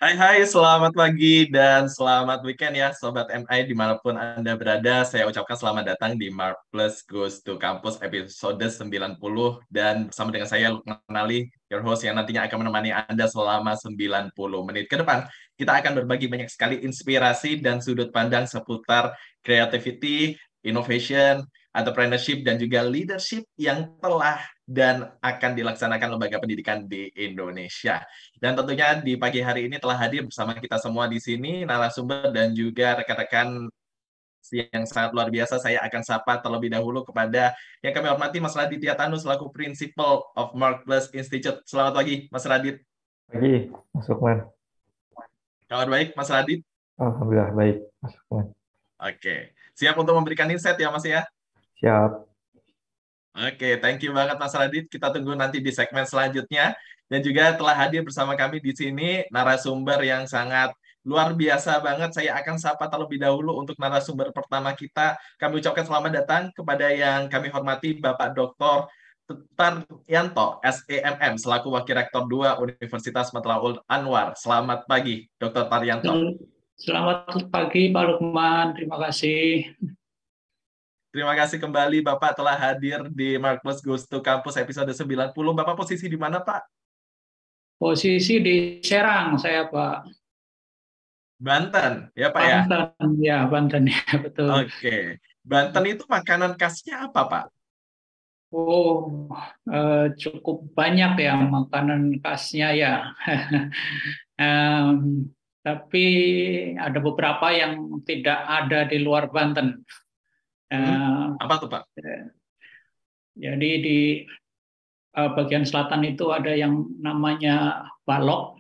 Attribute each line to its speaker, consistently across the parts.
Speaker 1: Hai, selamat pagi dan selamat weekend ya Sobat MI dimanapun Anda berada. Saya ucapkan selamat datang di Mark Plus Goes to Campus episode 90 dan bersama dengan saya Lukman Ali, your host yang nantinya akan menemani Anda selama 90 menit ke depan. Kita akan berbagi banyak sekali inspirasi dan sudut pandang seputar creativity, innovation, entrepreneurship, dan juga leadership yang telah dan akan dilaksanakan lembaga pendidikan di Indonesia. Dan tentunya di pagi hari ini telah hadir bersama kita semua di sini, narasumber dan juga rekan-rekan yang sangat luar biasa. Saya akan sapa terlebih dahulu kepada yang kami hormati Mas Radit Yatanu selaku Principal of Mark Plus Institute. Selamat pagi, Mas Radit.
Speaker 2: Pagi, Mas Lukman.
Speaker 1: Kabar baik, Mas Radit?
Speaker 2: Alhamdulillah baik, Mas Lukman.
Speaker 1: Oke, siap untuk memberikan insight ya, Mas ya?
Speaker 2: Siap.
Speaker 1: Oke, thank you banget Mas Radit. Kita tunggu nanti di segmen selanjutnya. Dan juga telah hadir bersama kami di sini narasumber yang sangat luar biasa banget. Saya akan sapa terlebih dahulu untuk narasumber pertama kita. Kami ucapkan selamat datang kepada yang kami hormati Bapak Dr. Taryanto, SEMM, selaku Wakil Rektor 2 Universitas Matlaul Anwar. Selamat pagi, Dr. Taryanto.
Speaker 3: Selamat pagi Pak Lukman, terima kasih.
Speaker 1: Terima kasih kembali Bapak telah hadir di Mark Plus Goes to Campus episode 90. Bapak posisi di mana, Pak?
Speaker 3: Posisi di Serang saya, Pak.
Speaker 1: Banten, ya Pak ya?
Speaker 3: Banten, ya Banten ya, betul.
Speaker 1: Oke. Banten itu makanan khasnya apa, Pak?
Speaker 3: Oh, cukup banyak ya makanan khasnya ya. Tapi ada beberapa yang tidak ada di luar Banten.
Speaker 1: Apa tuh, Pak?
Speaker 3: Jadi di bagian selatan itu ada yang namanya balok.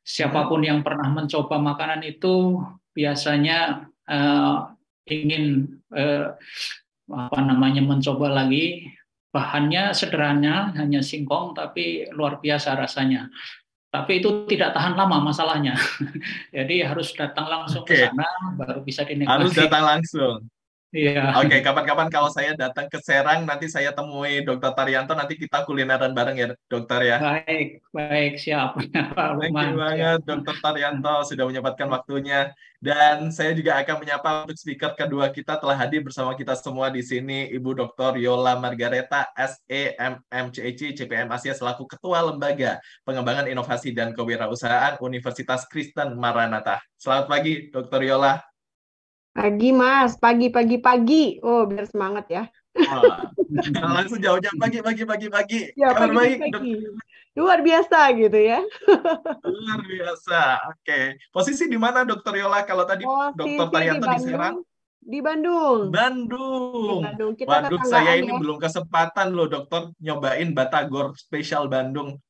Speaker 3: Siapapun yang pernah mencoba makanan itu biasanya ingin mencoba lagi. Bahannya sederhana, hanya singkong, tapi luar biasa rasanya. Tapi itu tidak tahan lama masalahnya. Jadi harus datang langsung ke sana, baru bisa dinikmati.
Speaker 1: Harus datang langsung.
Speaker 3: Iya.
Speaker 1: Oke, kapan-kapan kalau saya datang ke Serang, nanti saya temui Dr. Taryanto, nanti kita kulineran bareng ya, dokter ya.
Speaker 3: Baik, siap.
Speaker 1: Thank you banget, Dr. Taryanto, sudah menyempatkan waktunya. Dan saya juga akan menyapa untuk speaker kedua kita telah hadir bersama kita semua di sini, Ibu Dr. Yola Margareta, SEMM CPM Asia, selaku Ketua Lembaga Pengembangan Inovasi dan Kewirausahaan Universitas Kristen Maranatha. Selamat pagi, Dr. Yola.
Speaker 4: Pagi Mas, pagi. Oh, biar semangat ya.
Speaker 1: Langsung jauh-jauh pagi.
Speaker 4: Ya,
Speaker 1: Kabar baik,
Speaker 4: pagi. Luar biasa gitu ya.
Speaker 1: Luar biasa. Oke. Posisi di mana Dokter Yola? Kalau tadi Dokter Taryanto di Serang?
Speaker 4: Di Bandung.
Speaker 1: Kita waduh, saya ini belum kesempatan loh, Dokter, nyobain Batagor spesial Bandung.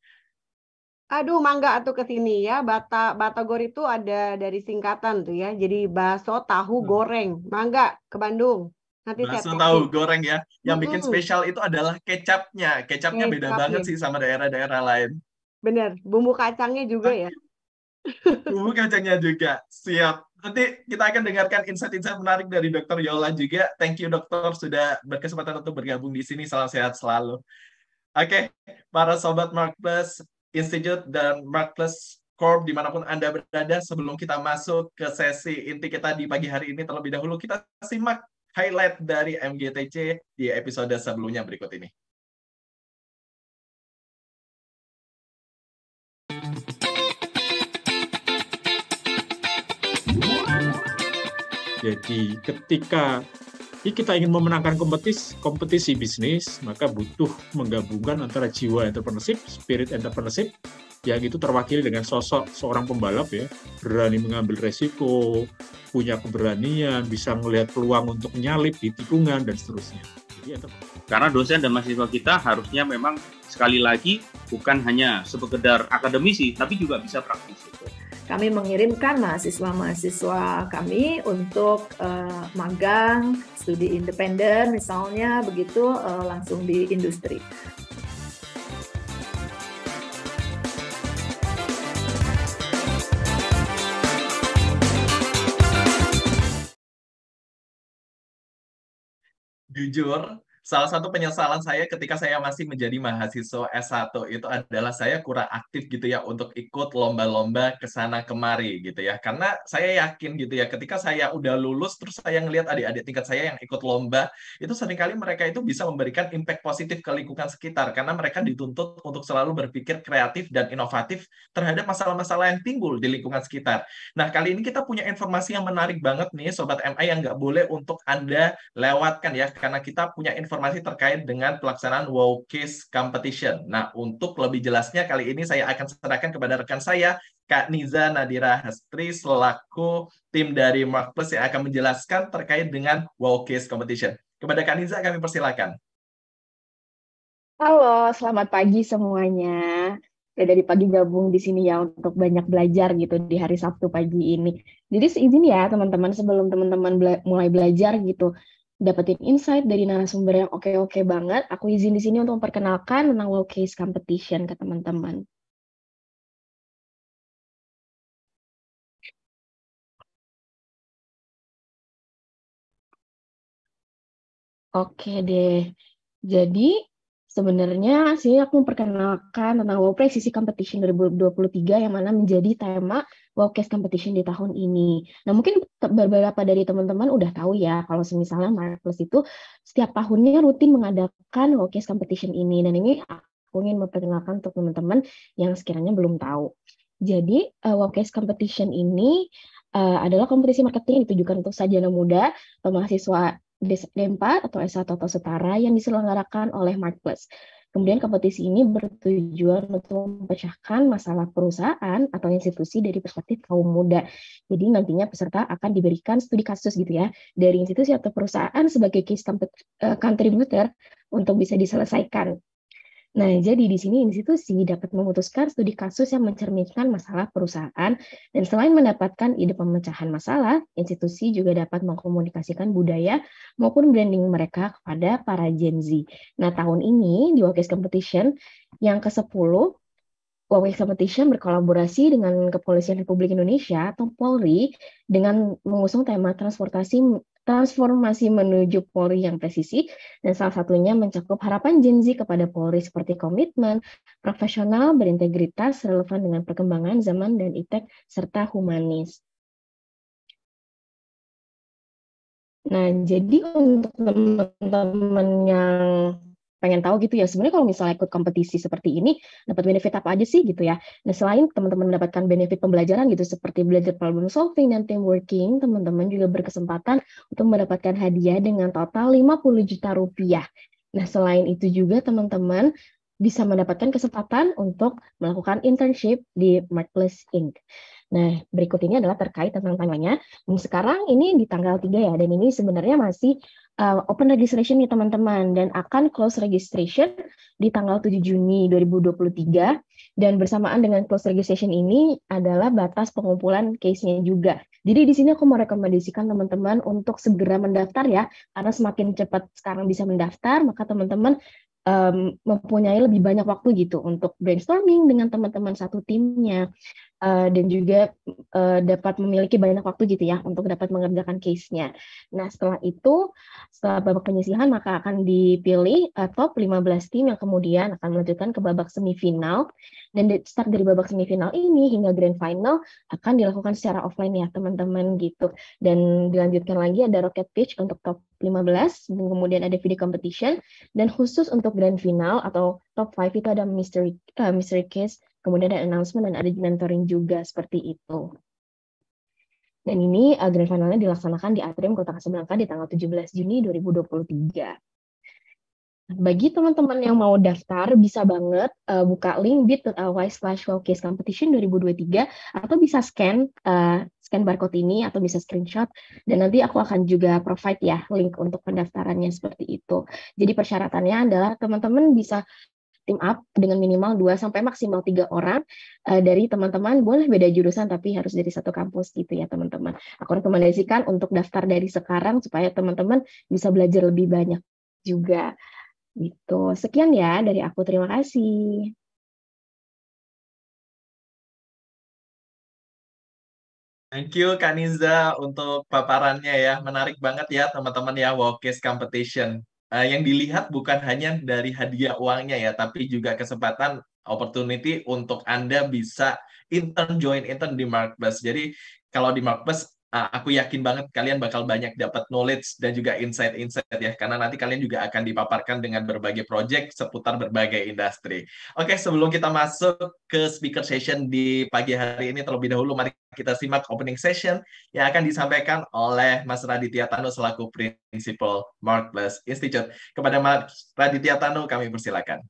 Speaker 4: Aduh, mangga atuh ke sini ya. Batagor itu ada dari singkatan tuh ya. Jadi bakso tahu goreng. Mangga ke Bandung. Nanti
Speaker 1: bakso tahu goreng ya. Yang bikin spesial itu adalah kecapnya. Kecapnya beda banget sih sama daerah-daerah lain.
Speaker 4: Bener, bumbu kacangnya juga ya.
Speaker 1: Bumbu kacangnya juga. Siap. Nanti kita akan dengarkan insight-insight menarik dari Dr. Yola juga. Thank you dokter sudah berkesempatan untuk bergabung di sini. Salam sehat selalu. Oke, para sobat Mark Plus Institute dan Mark Plus Corp dimanapun Anda berada, sebelum kita masuk ke sesi inti kita di pagi hari ini, terlebih dahulu kita simak highlight dari MGTC di episode sebelumnya berikut ini.
Speaker 5: Jadi ketika kita ingin memenangkan kompetisi bisnis, maka butuh menggabungkan antara jiwa entrepreneurship, spirit entrepreneurship, yang itu terwakili dengan sosok seorang pembalap ya, berani mengambil resiko, punya keberanian, bisa melihat peluang untuk menyalip di tikungan dan seterusnya.
Speaker 6: Karena dosen dan mahasiswa kita harusnya memang sekali lagi bukan hanya sekedar akademisi, tapi juga bisa praktisi.
Speaker 7: Kami mengirimkan mahasiswa-mahasiswa kami untuk magang, studi independen misalnya, begitu langsung di industri.
Speaker 1: Jujur, Salah satu penyesalan saya ketika saya masih menjadi mahasiswa S1 itu adalah saya kurang aktif gitu ya untuk ikut lomba-lomba ke sana kemari gitu ya. Karena saya yakin gitu ya ketika saya udah lulus terus saya ngelihat adik-adik tingkat saya yang ikut lomba, itu seringkali mereka itu bisa memberikan impact positif ke lingkungan sekitar karena mereka dituntut untuk selalu berpikir kreatif dan inovatif terhadap masalah-masalah yang timbul di lingkungan sekitar. Nah, kali ini kita punya informasi yang menarik banget nih Sobat MI yang nggak boleh untuk Anda lewatkan ya, karena kita punya informasi terkait dengan pelaksanaan WOWcase Competition. Nah, untuk lebih jelasnya kali ini saya akan serahkan kepada rekan saya, Kak Niza Nadira Hastri, selaku tim dari Mark Plus yang akan menjelaskan terkait dengan WOWcase Competition. Kepada Kak Niza kami persilakan.
Speaker 8: Halo, selamat pagi semuanya. Saya dari pagi gabung di sini ya untuk banyak belajar gitu di hari Sabtu pagi ini. Jadi seizin ya teman-teman, sebelum teman-teman mulai belajar gitu, dapetin insight dari narasumber yang oke-oke banget, aku izin di sini untuk memperkenalkan tentang WOWcase Competition ke teman-teman. Oke deh. Jadi sebenarnya sih aku memperkenalkan tentang WOWcase Competition 2023 yang mana menjadi tema WOWcase Competition di tahun ini. Nah, mungkin beberapa dari teman-teman udah tahu ya kalau misalnya Marplus itu setiap tahunnya rutin mengadakan WOWcase Competition ini, dan ini aku ingin memperkenalkan untuk teman-teman yang sekiranya belum tahu. Jadi WOWcase Competition ini adalah kompetisi marketing yang ditujukan untuk sarjana muda atau mahasiswa D4 atau S1 atau setara yang diselenggarakan oleh Marplus. Kemudian kompetisi ini bertujuan untuk memecahkan masalah perusahaan atau institusi dari perspektif kaum muda. Jadi nantinya peserta akan diberikan studi kasus gitu ya dari institusi atau perusahaan sebagai case contributor untuk bisa diselesaikan. Nah, jadi di sini institusi dapat memutuskan studi kasus yang mencerminkan masalah perusahaan, dan selain mendapatkan ide pemecahan masalah, institusi juga dapat mengkomunikasikan budaya maupun branding mereka kepada para Gen Z. Nah, tahun ini di WOWcase Competition yang ke-10, WOWcase Competition berkolaborasi dengan Kepolisian Republik Indonesia atau Polri dengan mengusung tema transformasi menuju Polri yang presisi, dan salah satunya mencakup harapan Gen Z kepada Polri seperti komitmen, profesional, berintegritas, relevan dengan perkembangan zaman dan iptek, serta humanis. Nah, jadi untuk teman-teman yang pengen tahu gitu ya, sebenarnya kalau misalnya ikut kompetisi seperti ini, dapat benefit apa aja sih gitu ya. Nah, selain teman-teman mendapatkan benefit pembelajaran gitu, seperti belajar problem solving dan team working, teman-teman juga berkesempatan untuk mendapatkan hadiah dengan total 50 juta rupiah. Nah, selain itu juga teman-teman bisa mendapatkan kesempatan untuk melakukan internship di Marplus Inc. Nah, berikut ini adalah terkait tentang timeline-nya. Sekarang ini di tanggal 3 ya, dan ini sebenarnya masih open registration nih teman-teman, dan akan close registration di tanggal 7 Juni 2023, dan bersamaan dengan close registration ini adalah batas pengumpulan case-nya juga. Jadi di sini aku merekomendasikan teman-teman untuk segera mendaftar ya, karena semakin cepat sekarang bisa mendaftar, maka teman-teman mempunyai lebih banyak waktu gitu untuk brainstorming dengan teman-teman satu timnya, dan juga dapat memiliki banyak waktu gitu ya untuk dapat mengerjakan case-nya. Nah, setelah itu, setelah babak penyisihan, maka akan dipilih top 15 tim yang kemudian akan melanjutkan ke babak semifinal, dan start dari babak semifinal ini hingga grand final akan dilakukan secara offline ya teman-teman gitu, dan dilanjutkan lagi ada rocket pitch untuk top 15, dan kemudian ada video competition, dan khusus untuk grand final atau top 5 itu ada mystery case, kemudian ada announcement, dan ada mentoring juga seperti itu. Dan ini grand finalnya dilaksanakan di Atrium Kota Kasablanka di tanggal 17 Juni 2023. Bagi teman-teman yang mau daftar, bisa banget buka link bit.ly/WOWcase Competition 2023, atau bisa scan barcode ini, atau bisa screenshot, dan nanti aku akan juga provide ya link untuk pendaftarannya seperti itu. Jadi persyaratannya adalah teman-teman bisa team up dengan minimal 2 sampai maksimal 3 orang dari teman-teman, boleh beda jurusan tapi harus dari satu kampus gitu ya teman-teman. Aku rekomendasikan untuk daftar dari sekarang supaya teman-teman bisa belajar lebih banyak juga. Gitu. Sekian ya dari aku, terima kasih.
Speaker 1: Thank you Kak Niza untuk paparannya ya. Menarik banget ya teman-teman ya WOWcase Competition. yang dilihat bukan hanya dari hadiah uangnya ya, tapi juga kesempatan opportunity untuk Anda bisa join intern di Marketplace. Jadi kalau di Marketplace, aku yakin banget kalian bakal banyak dapat knowledge dan juga insight-insight ya, karena nanti kalian juga akan dipaparkan dengan berbagai project seputar berbagai industri. Oke, sebelum kita masuk ke speaker session di pagi hari ini, terlebih dahulu mari kita simak opening session yang akan disampaikan oleh Mas Raditya Tanu selaku Principal Marketplace Institute. Kepada Mas Raditya Tanu, kami persilakan.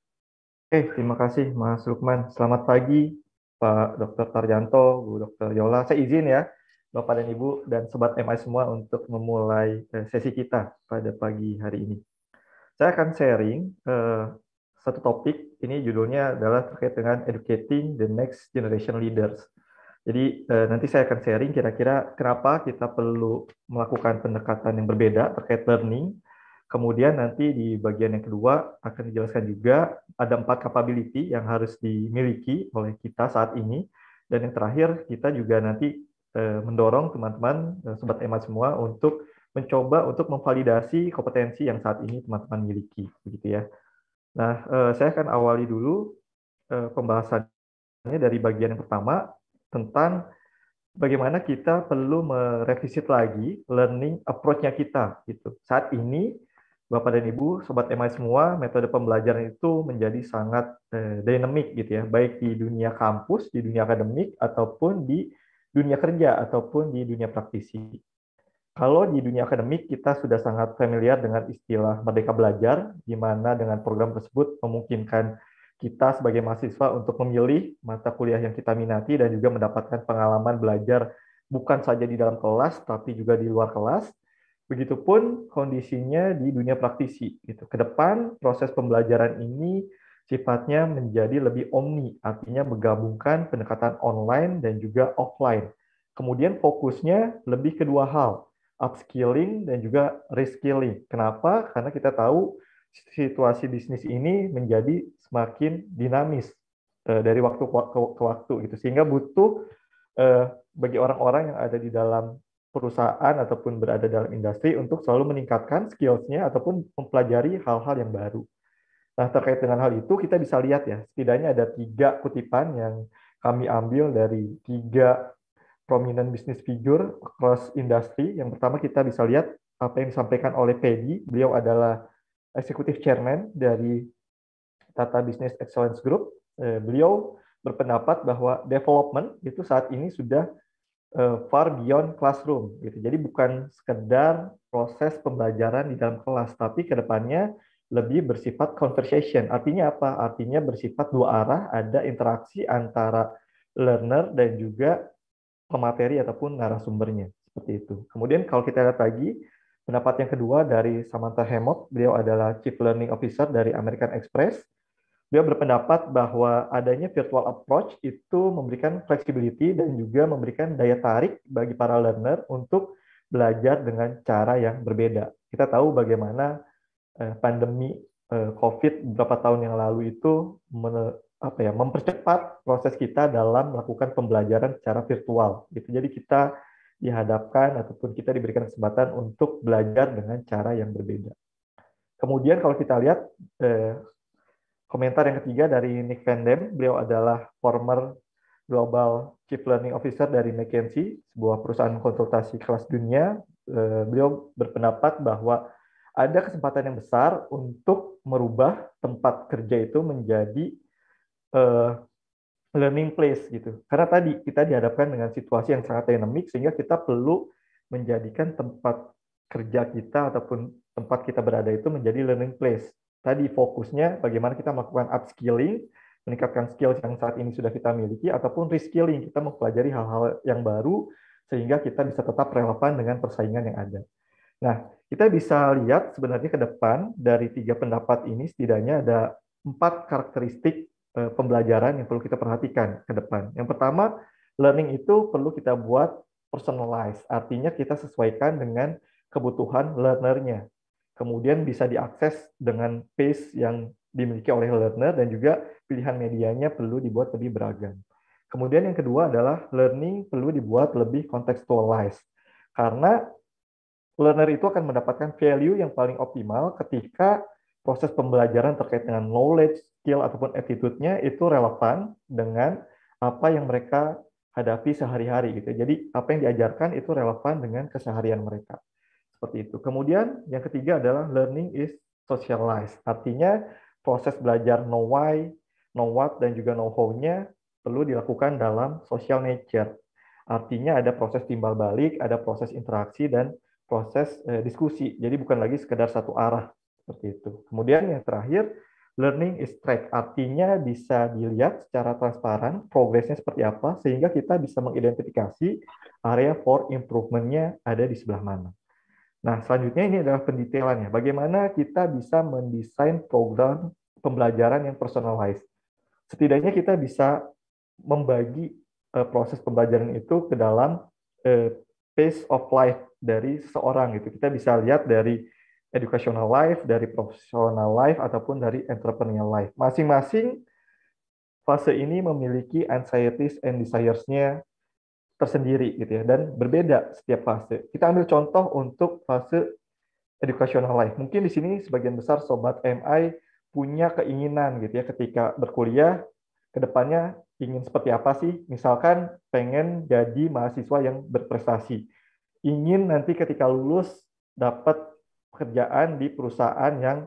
Speaker 2: Terima kasih Mas Lukman. Selamat pagi Pak Dr. Tarjanto, Bu Dr. Yola. Saya izin ya, Bapak dan Ibu dan Sobat MI semua untuk memulai sesi kita pada pagi hari ini. Saya akan sharing satu topik, ini judulnya adalah terkait dengan Educating the Next Generation Leaders. Jadi nanti saya akan sharing kira-kira kenapa kita perlu melakukan pendekatan yang berbeda terkait learning. Kemudian nanti di bagian yang kedua akan dijelaskan juga ada 4 capability yang harus dimiliki oleh kita saat ini. Dan yang terakhir kita juga nanti mendorong teman-teman Sobat EMA semua untuk mencoba untuk memvalidasi kompetensi yang saat ini teman-teman miliki, begitu ya. Nah, saya akan awali dulu pembahasannya dari bagian yang pertama tentang bagaimana kita perlu merevisit lagi learning approach-nya kita gitu. Saat ini Bapak dan Ibu, Sobat MI semua, metode pembelajaran itu menjadi sangat dynamic gitu ya, baik di dunia kampus, di dunia akademik ataupun di dunia kerja ataupun di dunia praktisi. Kalau di dunia akademik kita sudah sangat familiar dengan istilah Merdeka Belajar, di mana dengan program tersebut memungkinkan kita sebagai mahasiswa untuk memilih mata kuliah yang kita minati dan juga mendapatkan pengalaman belajar bukan saja di dalam kelas, tapi juga di luar kelas. Begitupun kondisinya di dunia praktisi. Gitu. Ke depan, proses pembelajaran ini sifatnya menjadi lebih omni, artinya menggabungkan pendekatan online dan juga offline. Kemudian fokusnya lebih ke 2 hal, upskilling dan juga reskilling. Kenapa? Karena kita tahu situasi bisnis ini menjadi semakin dinamis dari waktu ke waktu gitu, sehingga butuh bagi orang-orang yang ada di dalam perusahaan ataupun berada dalam industri untuk selalu meningkatkan skills-nya ataupun mempelajari hal-hal yang baru. Nah, terkait dengan hal itu kita bisa lihat ya, setidaknya ada 3 kutipan yang kami ambil dari 3 prominent business figure across industry. Yang pertama kita bisa lihat apa yang disampaikan oleh Peggy. Beliau adalah Executive Chairman dari Tata Business Excellence Group. Beliau berpendapat bahwa development itu saat ini sudah far beyond classroom. Gitu. Jadi bukan sekedar proses pembelajaran di dalam kelas, tapi ke depannya lebih bersifat conversation. Artinya apa? Artinya bersifat 2 arah, ada interaksi antara learner dan juga pemateri ataupun narasumbernya. Seperti itu. Kemudian kalau kita lihat lagi, pendapat yang kedua dari Samantha Hemok, beliau adalah Chief Learning Officer dari American Express. Beliau berpendapat bahwa adanya virtual approach itu memberikan flexibility dan juga memberikan daya tarik bagi para learner untuk belajar dengan cara yang berbeda. Kita tahu bagaimana pandemi COVID beberapa tahun yang lalu itu mempercepat proses kita dalam melakukan pembelajaran secara virtual. Gitu. Jadi kita dihadapkan ataupun kita diberikan kesempatan untuk belajar dengan cara yang berbeda. Kemudian kalau kita lihat komentar yang ketiga dari Nick Van Dam, beliau adalah former Global Chief Learning Officer dari McKinsey, sebuah perusahaan konsultasi kelas dunia. Beliau berpendapat bahwa ada kesempatan yang besar untuk merubah tempat kerja itu menjadi learning place gitu. Karena tadi kita dihadapkan dengan situasi yang sangat dinamik sehingga kita perlu menjadikan tempat kerja kita ataupun tempat kita berada itu menjadi learning place. Tadi fokusnya bagaimana kita melakukan upskilling, meningkatkan skills yang saat ini sudah kita miliki, ataupun reskilling, kita mempelajari hal-hal yang baru sehingga kita bisa tetap relevan dengan persaingan yang ada. Nah, kita bisa lihat sebenarnya ke depan dari 3 pendapat ini setidaknya ada 4 karakteristik pembelajaran yang perlu kita perhatikan ke depan. Yang pertama, learning itu perlu kita buat personalized, artinya kita sesuaikan dengan kebutuhan learner-nya. Kemudian bisa diakses dengan pace yang dimiliki oleh learner dan juga pilihan medianya perlu dibuat lebih beragam. Kemudian yang kedua adalah learning perlu dibuat lebih contextualized. Karena learner itu akan mendapatkan value yang paling optimal ketika proses pembelajaran terkait dengan knowledge, skill, ataupun attitude-nya itu relevan dengan apa yang mereka hadapi sehari-hari gitu. Jadi apa yang diajarkan itu relevan dengan keseharian mereka. Seperti itu. Kemudian yang ketiga adalah learning is socialized. Artinya proses belajar know why, know what, dan juga know how-nya perlu dilakukan dalam social nature. Artinya ada proses timbal balik, ada proses interaksi, dan proses diskusi. Jadi bukan lagi sekedar satu arah. Seperti itu. Kemudian yang terakhir, learning is track. Artinya bisa dilihat secara transparan progresnya seperti apa, sehingga kita bisa mengidentifikasi area for improvement-nya ada di sebelah mana. Nah, selanjutnya ini adalah pendetailannya. Bagaimana kita bisa mendesain program pembelajaran yang personalized. Setidaknya kita bisa membagi proses pembelajaran itu ke dalam pace of life dari seseorang gitu. Kita bisa lihat dari educational life, dari professional life, ataupun dari entrepreneurial life. Masing-masing fase ini memiliki anxieties and desires-nya tersendiri gitu ya, dan berbeda setiap fase. Kita ambil contoh untuk fase educational life. Mungkin di sini sebagian besar sobat MI punya keinginan gitu ya, ketika berkuliah ke depannya ingin seperti apa sih? Misalkan pengen jadi mahasiswa yang berprestasi. Ingin nanti ketika lulus dapat pekerjaan di perusahaan yang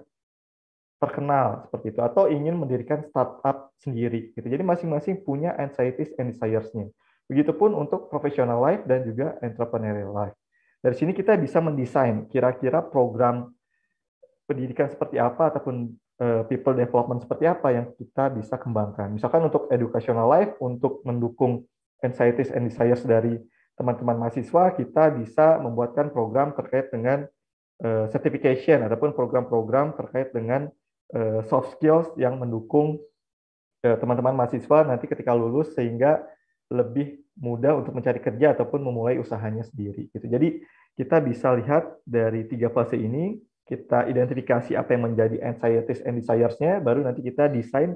Speaker 2: terkenal seperti itu, atau ingin mendirikan startup sendiri gitu. Jadi masing-masing punya anxieties and desires-nya. Begitupun untuk professional life dan juga entrepreneurial life. Dari sini kita bisa mendesain kira-kira program pendidikan seperti apa ataupun people development seperti apa yang kita bisa kembangkan. Misalkan untuk educational life, untuk mendukung anxieties and desires dari teman-teman mahasiswa, kita bisa membuatkan program terkait dengan certification ataupun program-program terkait dengan soft skills yang mendukung teman-teman mahasiswa nanti ketika lulus sehingga lebih mudah untuk mencari kerja ataupun memulai usahanya sendiri. Gitu. Jadi kita bisa lihat dari 3 fase ini, kita identifikasi apa yang menjadi anxieties and desires-nya, baru nanti kita desain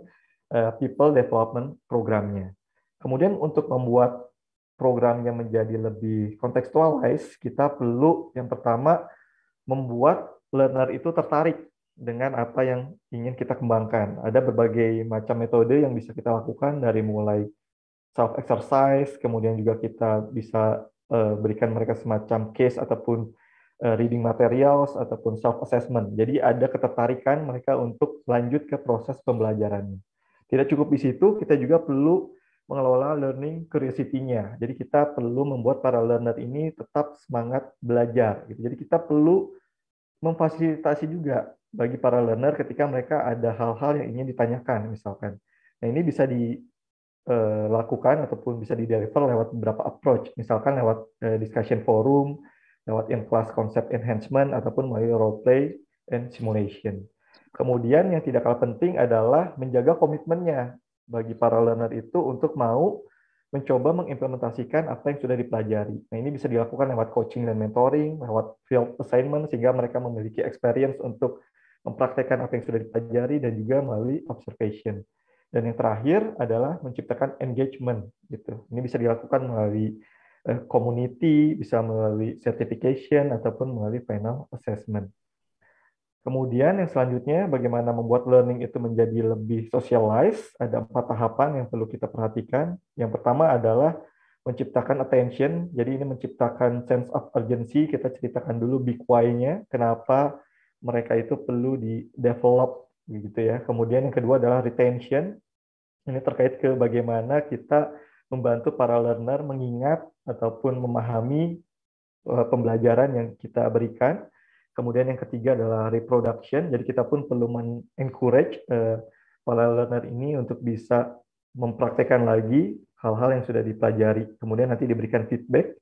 Speaker 2: people development programnya. Kemudian untuk membuat programnya menjadi lebih contextualized, kita perlu yang pertama membuat learner itu tertarik dengan apa yang ingin kita kembangkan. Ada berbagai macam metode yang bisa kita lakukan dari mulai self-exercise, kemudian juga kita bisa berikan mereka semacam case ataupun reading materials ataupun self-assessment. Jadi ada ketertarikan mereka untuk lanjut ke proses pembelajarannya. Tidak cukup di situ, kita juga perlu mengelola learning curiosity-nya. Jadi kita perlu membuat para learner ini tetap semangat belajar. Jadi kita perlu memfasilitasi juga bagi para learner ketika mereka ada hal-hal yang ingin ditanyakan misalkan. Nah ini bisa dilakukan ataupun bisa di-deliver lewat beberapa approach, misalkan lewat discussion forum, lewat in-class concept enhancement, ataupun melalui role play and simulation. Kemudian yang tidak kalah penting adalah menjaga komitmennya bagi para learner itu untuk mau mencoba mengimplementasikan apa yang sudah dipelajari. Nah, ini bisa dilakukan lewat coaching dan mentoring, lewat field assignment, sehingga mereka memiliki experience untuk mempraktekkan apa yang sudah dipelajari dan juga melalui observation. Dan yang terakhir adalah menciptakan engagement. Gitu. Ini bisa dilakukan melalui community, bisa melalui certification, ataupun melalui final assessment. Kemudian yang selanjutnya, bagaimana membuat learning itu menjadi lebih socialized. Ada 4 tahapan yang perlu kita perhatikan. Yang pertama adalah menciptakan attention. Jadi ini menciptakan sense of urgency. Kita ceritakan dulu big why-nya, kenapa mereka itu perlu di-develop. Gitu ya. Kemudian yang kedua adalah retention. Ini terkait ke bagaimana kita membantu para learner mengingat ataupun memahami pembelajaran yang kita berikan. Kemudian yang ketiga adalah reproduction, jadi kita pun perlu men-encourage para learner ini untuk bisa mempraktekkan lagi hal-hal yang sudah dipelajari. Kemudian nanti diberikan feedback,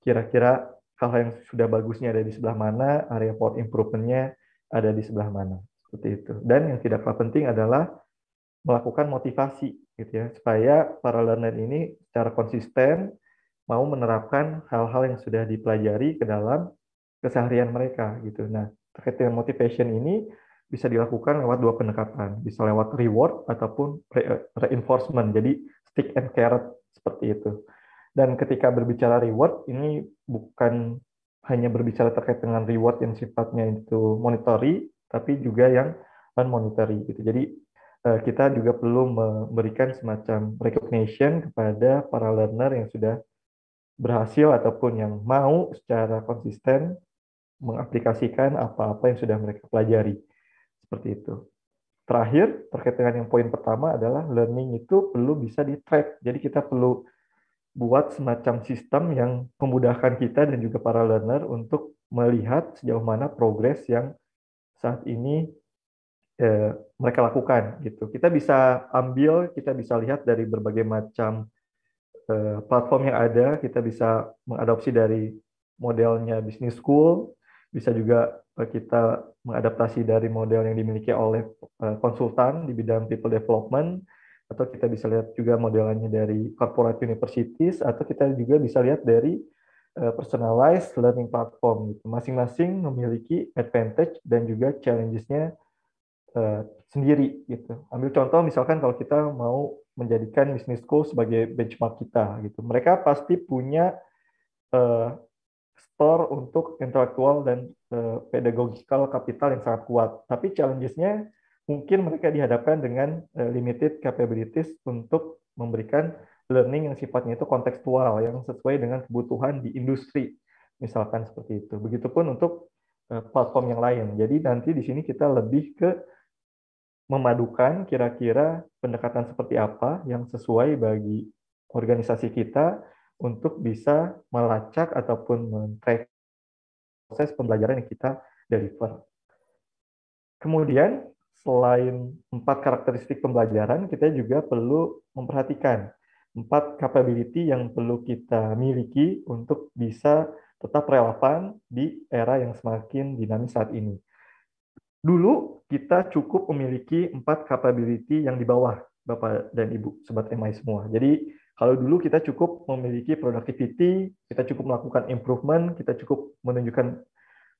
Speaker 2: kira-kira hal yang sudah bagusnya ada di sebelah mana, area for improvement-nya ada di sebelah mana. Seperti itu. Dan yang tidak kalah penting adalah melakukan motivasi, gitu ya, supaya para learner ini secara konsisten mau menerapkan hal-hal yang sudah dipelajari ke dalam keseharian mereka gitu. Nah, terkait dengan motivation ini bisa dilakukan lewat 2 pendekatan, bisa lewat reward ataupun reinforcement. Jadi stick and carrot seperti itu. Dan ketika berbicara reward ini bukan hanya berbicara terkait dengan reward yang sifatnya itu monetary, tapi juga yang non-monetary gitu. Jadi kita juga perlu memberikan semacam recognition kepada para learner yang sudah berhasil ataupun yang mau secara konsisten mengaplikasikan apa-apa yang sudah mereka pelajari. Seperti itu. Terakhir, terkait dengan yang poin pertama adalah learning itu perlu bisa di-track. Jadi kita perlu buat semacam sistem yang memudahkan kita dan juga para learner untuk melihat sejauh mana progres yang saat ini mereka lakukan. Gitu. Kita bisa ambil, kita bisa lihat dari berbagai macam platform yang ada, kita bisa mengadopsi dari modelnya business school, bisa juga kita mengadaptasi dari model yang dimiliki oleh konsultan di bidang people development, atau kita bisa lihat juga modelannya dari corporate universities, atau kita juga bisa lihat dari personalized learning platform. Masing-masing memiliki advantage dan juga challenges-nya sendiri. Gitu. Ambil contoh misalkan kalau kita mau menjadikan business school sebagai benchmark kita. Gitu. Mereka pasti punya store untuk intelektual dan pedagogical capital yang sangat kuat. Tapi challenges-nya mungkin mereka dihadapkan dengan limited capabilities untuk memberikan learning yang sifatnya itu kontekstual, yang sesuai dengan kebutuhan di industri, misalkan seperti itu. Begitupun untuk platform yang lain. Jadi nanti di sini kita lebih ke memadukan kira-kira pendekatan seperti apa yang sesuai bagi organisasi kita untuk bisa melacak ataupun men-track proses pembelajaran yang kita deliver. Kemudian, selain 4 karakteristik pembelajaran, kita juga perlu memperhatikan 4 capability yang perlu kita miliki untuk bisa tetap relevan di era yang semakin dinamis saat ini. Dulu, kita cukup memiliki 4 capability yang di bawah, Bapak dan Ibu, Sobat MI semua. Jadi, kalau dulu kita cukup memiliki productivity, kita cukup melakukan improvement, kita cukup menunjukkan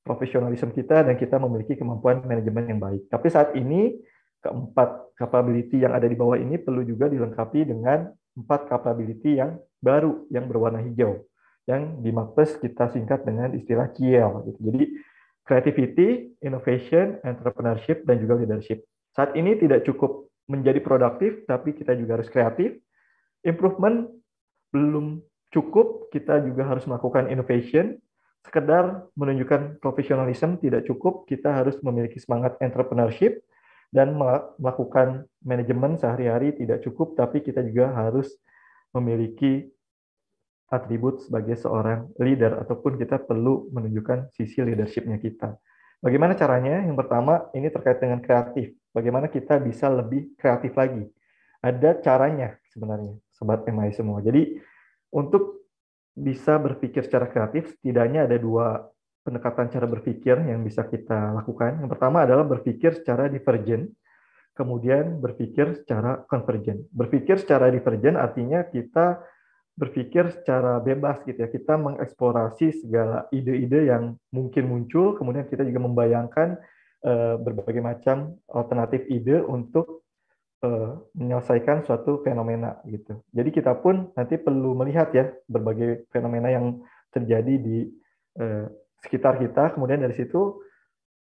Speaker 2: profesionalisme kita, dan kita memiliki kemampuan manajemen yang baik. Tapi saat ini, keempat capability yang ada di bawah ini perlu juga dilengkapi dengan 4 capability yang baru, yang berwarna hijau, yang di Marples kita singkat dengan istilah CIEL. Gitu. Jadi, creativity, innovation, entrepreneurship, dan juga leadership. Saat ini tidak cukup menjadi produktif, tapi kita juga harus kreatif. Improvement belum cukup, kita juga harus melakukan innovation. Sekedar menunjukkan profesionalisme tidak cukup, kita harus memiliki semangat entrepreneurship, dan melakukan manajemen sehari-hari tidak cukup, tapi kita juga harus memiliki atribut sebagai seorang leader, ataupun kita perlu menunjukkan sisi leadership-nya kita. Bagaimana caranya? Yang pertama, ini terkait dengan kreatif. Bagaimana kita bisa lebih kreatif lagi? Ada caranya sebenarnya, Sobat MI semua. Jadi, untuk bisa berpikir secara kreatif, setidaknya ada 2 pendekatan cara berpikir yang bisa kita lakukan. Yang pertama adalah berpikir secara divergent, kemudian berpikir secara convergent. Berpikir secara divergent artinya kita berpikir secara bebas gitu ya. Kita mengeksplorasi segala ide-ide yang mungkin muncul, kemudian kita juga membayangkan berbagai macam alternatif ide untuk menyelesaikan suatu fenomena gitu. Jadi kita pun nanti perlu melihat ya berbagai fenomena yang terjadi di sekitar kita, kemudian dari situ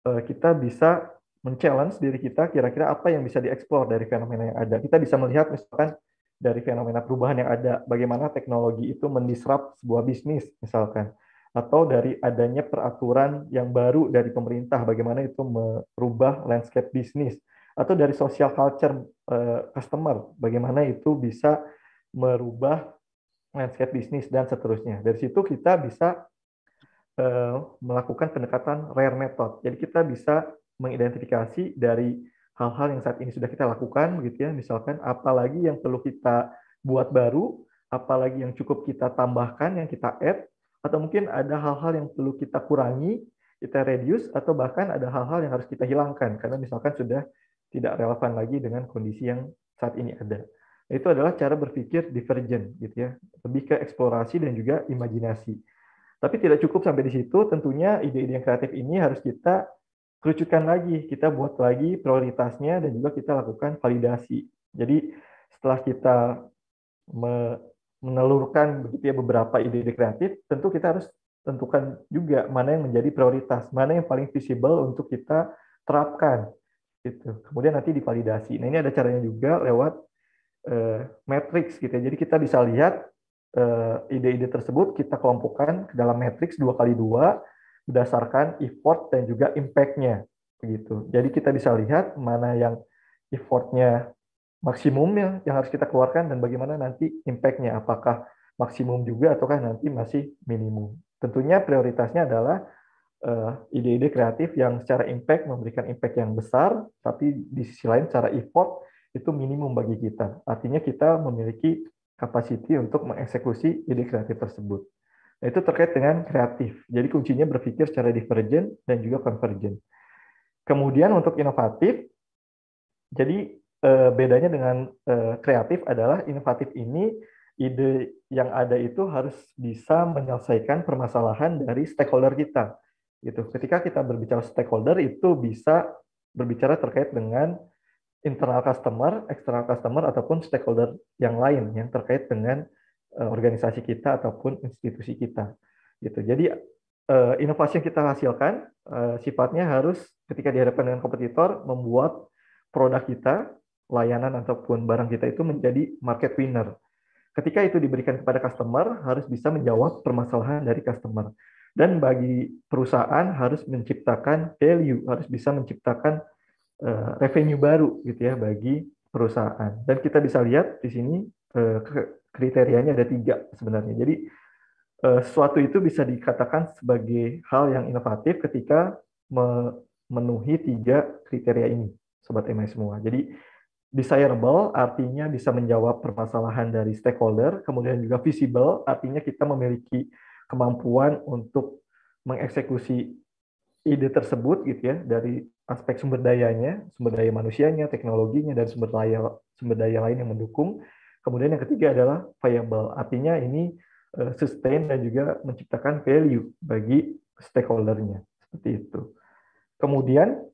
Speaker 2: kita bisa men-challenge diri kita kira-kira apa yang bisa dieksplor dari fenomena yang ada. Kita bisa melihat misalkan dari fenomena perubahan yang ada, bagaimana teknologi itu mendisrupt sebuah bisnis misalkan, atau dari adanya peraturan yang baru dari pemerintah, bagaimana itu merubah landscape bisnis, atau dari social culture customer, bagaimana itu bisa merubah landscape bisnis, dan seterusnya. Dari situ kita bisa melakukan pendekatan rare method. Jadi kita bisa mengidentifikasi dari hal-hal yang saat ini sudah kita lakukan, begitu ya. Misalkan apalagi yang perlu kita buat baru, apalagi yang cukup kita tambahkan, yang kita add, atau mungkin ada hal-hal yang perlu kita kurangi, kita reduce, atau bahkan ada hal-hal yang harus kita hilangkan karena misalkan sudah tidak relevan lagi dengan kondisi yang saat ini ada. Itu adalah cara berpikir divergent, gitu ya, lebih ke eksplorasi dan juga imajinasi. Tapi tidak cukup sampai di situ, tentunya ide-ide yang kreatif ini harus kita kerucutkan lagi, kita buat lagi prioritasnya, dan juga kita lakukan validasi. Jadi setelah kita menelurkan begitu ya beberapa ide-ide kreatif, tentu kita harus tentukan juga mana yang menjadi prioritas, mana yang paling visible untuk kita terapkan gitu. Kemudian nanti divalidasi. Nah, ini ada caranya juga lewat matrix gitu ya. Jadi kita bisa lihat ide-ide tersebut kita kelompokkan ke dalam matrix 2x2 berdasarkan effort dan juga impact-nya begitu. Jadi kita bisa lihat mana yang effort-nya maksimumnya yang harus kita keluarkan dan bagaimana nanti impact-nya, apakah maksimum juga ataukah nanti masih minimum. Tentunya prioritasnya adalah ide-ide kreatif yang secara impact memberikan impact yang besar, tapi di sisi lain secara effort itu minimum bagi kita. Artinya kita memiliki capacity untuk mengeksekusi ide kreatif tersebut. Nah, itu terkait dengan kreatif. Jadi kuncinya berpikir secara divergent dan juga convergent. Kemudian untuk inovatif, jadi bedanya dengan kreatif adalah inovatif ini ide yang ada itu harus bisa menyelesaikan permasalahan dari stakeholder kita. Gitu. Ketika kita berbicara stakeholder itu bisa berbicara terkait dengan internal customer, external customer ataupun stakeholder yang lain yang terkait dengan organisasi kita ataupun institusi kita. Gitu. Jadi inovasi yang kita hasilkan sifatnya harus ketika dihadapkan dengan kompetitor membuat produk kita, layanan ataupun barang kita itu menjadi market winner. Ketika itu diberikan kepada customer, harus bisa menjawab permasalahan dari customer. Dan bagi perusahaan harus menciptakan value, harus bisa menciptakan revenue baru gitu ya bagi perusahaan. Dan kita bisa lihat di sini kriterianya ada 3 sebenarnya. Jadi sesuatu itu bisa dikatakan sebagai hal yang inovatif ketika memenuhi 3 kriteria ini, Sobat MI semua. Jadi desirable artinya bisa menjawab permasalahan dari stakeholder, kemudian juga visible artinya kita memiliki kemampuan untuk mengeksekusi ide tersebut gitu ya dari aspek sumber dayanya, sumber daya manusianya, teknologinya dan sumber daya lain yang mendukung. Kemudian yang ketiga adalah viable, artinya ini sustain dan juga menciptakan value bagi stakeholdernya seperti itu. Kemudian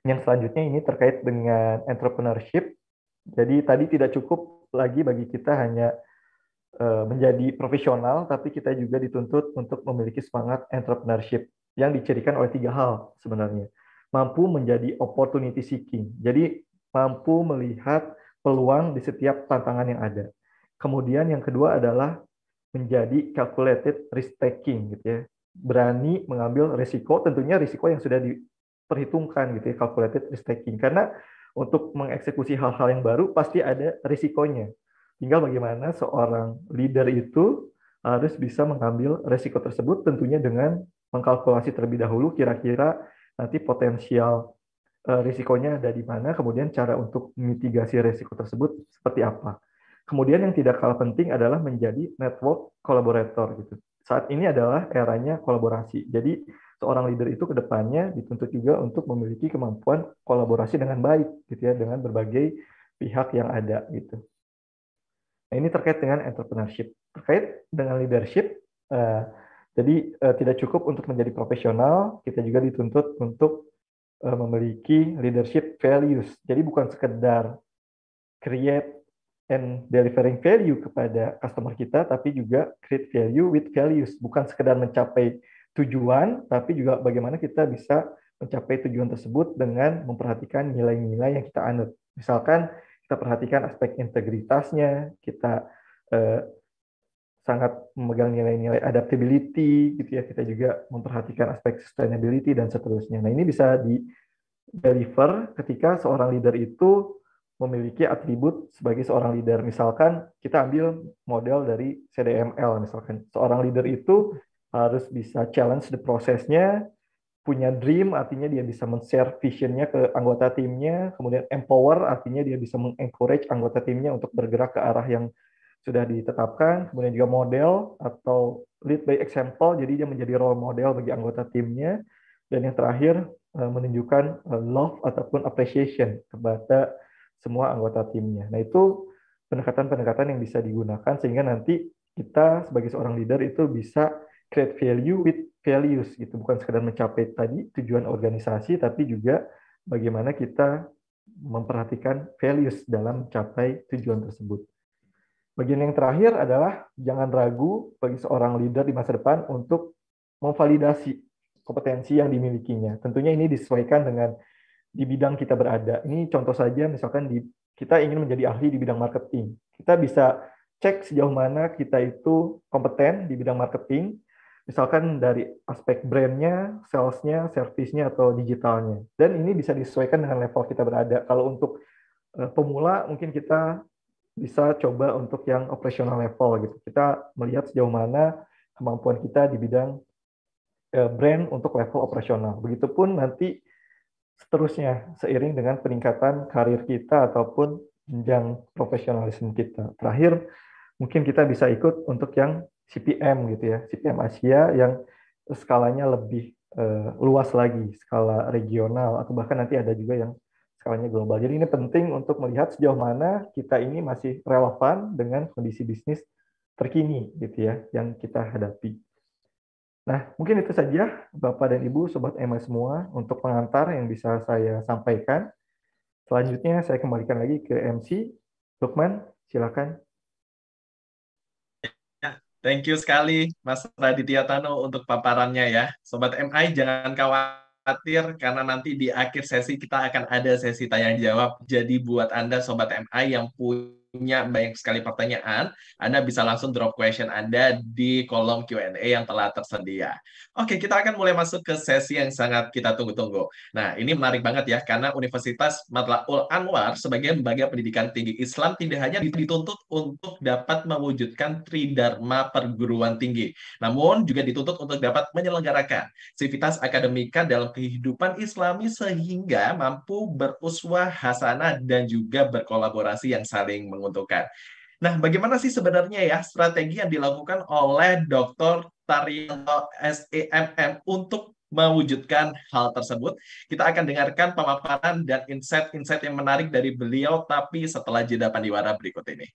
Speaker 2: yang selanjutnya ini terkait dengan entrepreneurship. Jadi tadi tidak cukup lagi bagi kita hanya menjadi profesional, tapi kita juga dituntut untuk memiliki semangat entrepreneurship yang dicirikan oleh 3 hal sebenarnya. Mampu menjadi opportunity seeking. Jadi mampu melihat peluang di setiap tantangan yang ada. Kemudian yang kedua adalah menjadi calculated risk taking gitu ya. Berani mengambil risiko, tentunya risiko yang sudah diperhitungkan gitu ya, calculated risk taking. Karena untuk mengeksekusi hal-hal yang baru pasti ada risikonya. Tinggal bagaimana seorang leader itu harus bisa mengambil risiko tersebut tentunya dengan mengkalkulasi terlebih dahulu kira-kira nanti potensial risikonya ada di mana, kemudian cara untuk mitigasi risiko tersebut seperti apa. Kemudian yang tidak kalah penting adalah menjadi network collaborator gitu. Saat ini adalah eranya kolaborasi. Jadi seorang leader itu ke depannya dituntut juga untuk memiliki kemampuan kolaborasi dengan baik gitu ya dengan berbagai pihak yang ada gitu. Nah, ini terkait dengan entrepreneurship. Terkait dengan leadership, jadi tidak cukup untuk menjadi profesional, kita juga dituntut untuk memiliki leadership values. Jadi bukan sekedar create and delivering value kepada customer kita, tapi juga create value with values. Bukan sekedar mencapai tujuan, tapi juga bagaimana kita bisa mencapai tujuan tersebut dengan memperhatikan nilai-nilai yang kita anut. Misalkan kita perhatikan aspek integritasnya, kita sangat memegang nilai-nilai adaptability, gitu ya. Kita juga memperhatikan aspek sustainability dan seterusnya. Nah, ini bisa di-deliver ketika seorang leader itu memiliki atribut sebagai seorang leader. Misalkan kita ambil model dari CDML, misalkan seorang leader itu harus bisa challenge the prosesnya, punya dream, artinya dia bisa men-share visionnya ke anggota timnya, kemudian empower, artinya dia bisa mengencourage anggota timnya untuk bergerak ke arah yang sudah ditetapkan, kemudian juga model atau lead by example, jadi dia menjadi role model bagi anggota timnya, dan yang terakhir menunjukkan love ataupun appreciation kepada semua anggota timnya. Nah, itu pendekatan-pendekatan yang bisa digunakan sehingga nanti kita sebagai seorang leader itu bisa create value with values gitu, bukan sekedar mencapai tadi tujuan organisasi, tapi juga bagaimana kita memperhatikan values dalam mencapai tujuan tersebut. Bagian yang terakhir adalah jangan ragu bagi seorang leader di masa depan untuk memvalidasi kompetensi yang dimilikinya. Tentunya ini disesuaikan dengan di bidang kita berada. Ini contoh saja, misalkan kita ingin menjadi ahli di bidang marketing. Kita bisa cek sejauh mana kita itu kompeten di bidang marketing, misalkan dari aspek brandnya, salesnya, servisnya, atau digitalnya. Dan ini bisa disesuaikan dengan level kita berada. Kalau untuk pemula, mungkin kita bisa coba untuk yang operational level gitu. Kita melihat sejauh mana kemampuan kita di bidang brand untuk level operasional. Begitupun nanti seterusnya seiring dengan peningkatan karir kita ataupun jenjang profesionalisme kita. Terakhir, mungkin kita bisa ikut untuk yang CPM gitu ya, CPM Asia yang skalanya lebih luas lagi, skala regional atau bahkan nanti ada juga yang skalanya global. Jadi ini penting untuk melihat sejauh mana kita ini masih relevan dengan kondisi bisnis terkini gitu ya yang kita hadapi. Nah, mungkin itu saja Bapak dan Ibu, Sobat MI semua, untuk pengantar yang bisa saya sampaikan. Selanjutnya saya kembalikan lagi ke MC. Lukman, silakan.
Speaker 1: Thank you sekali Mas Raditya Tano untuk paparannya ya. Sobat MI jangan khawatir karena nanti di akhir sesi kita akan ada sesi tanya jawab. Jadi buat Anda Sobat MI yang punya banyak sekali pertanyaan, Anda bisa langsung drop question Anda di kolom Q&A yang telah tersedia. Oke, kita akan mulai masuk ke sesi yang sangat kita tunggu-tunggu. Nah, ini menarik banget ya, karena Universitas Matlaul Anwar sebagai lembaga pendidikan tinggi Islam tidak hanya dituntut untuk dapat mewujudkan tridharma perguruan tinggi, namun juga dituntut untuk dapat menyelenggarakan sivitas akademika dalam kehidupan Islami sehingga mampu beruswah hasanah dan juga berkolaborasi yang saling menguntungkan. Nah, bagaimana sih sebenarnya ya strategi yang dilakukan oleh Dr. Taryanto SEMM untuk mewujudkan hal tersebut? Kita akan dengarkan pemaparan dan insight-insight yang menarik dari beliau, tapi setelah jeda pandiwara berikut ini.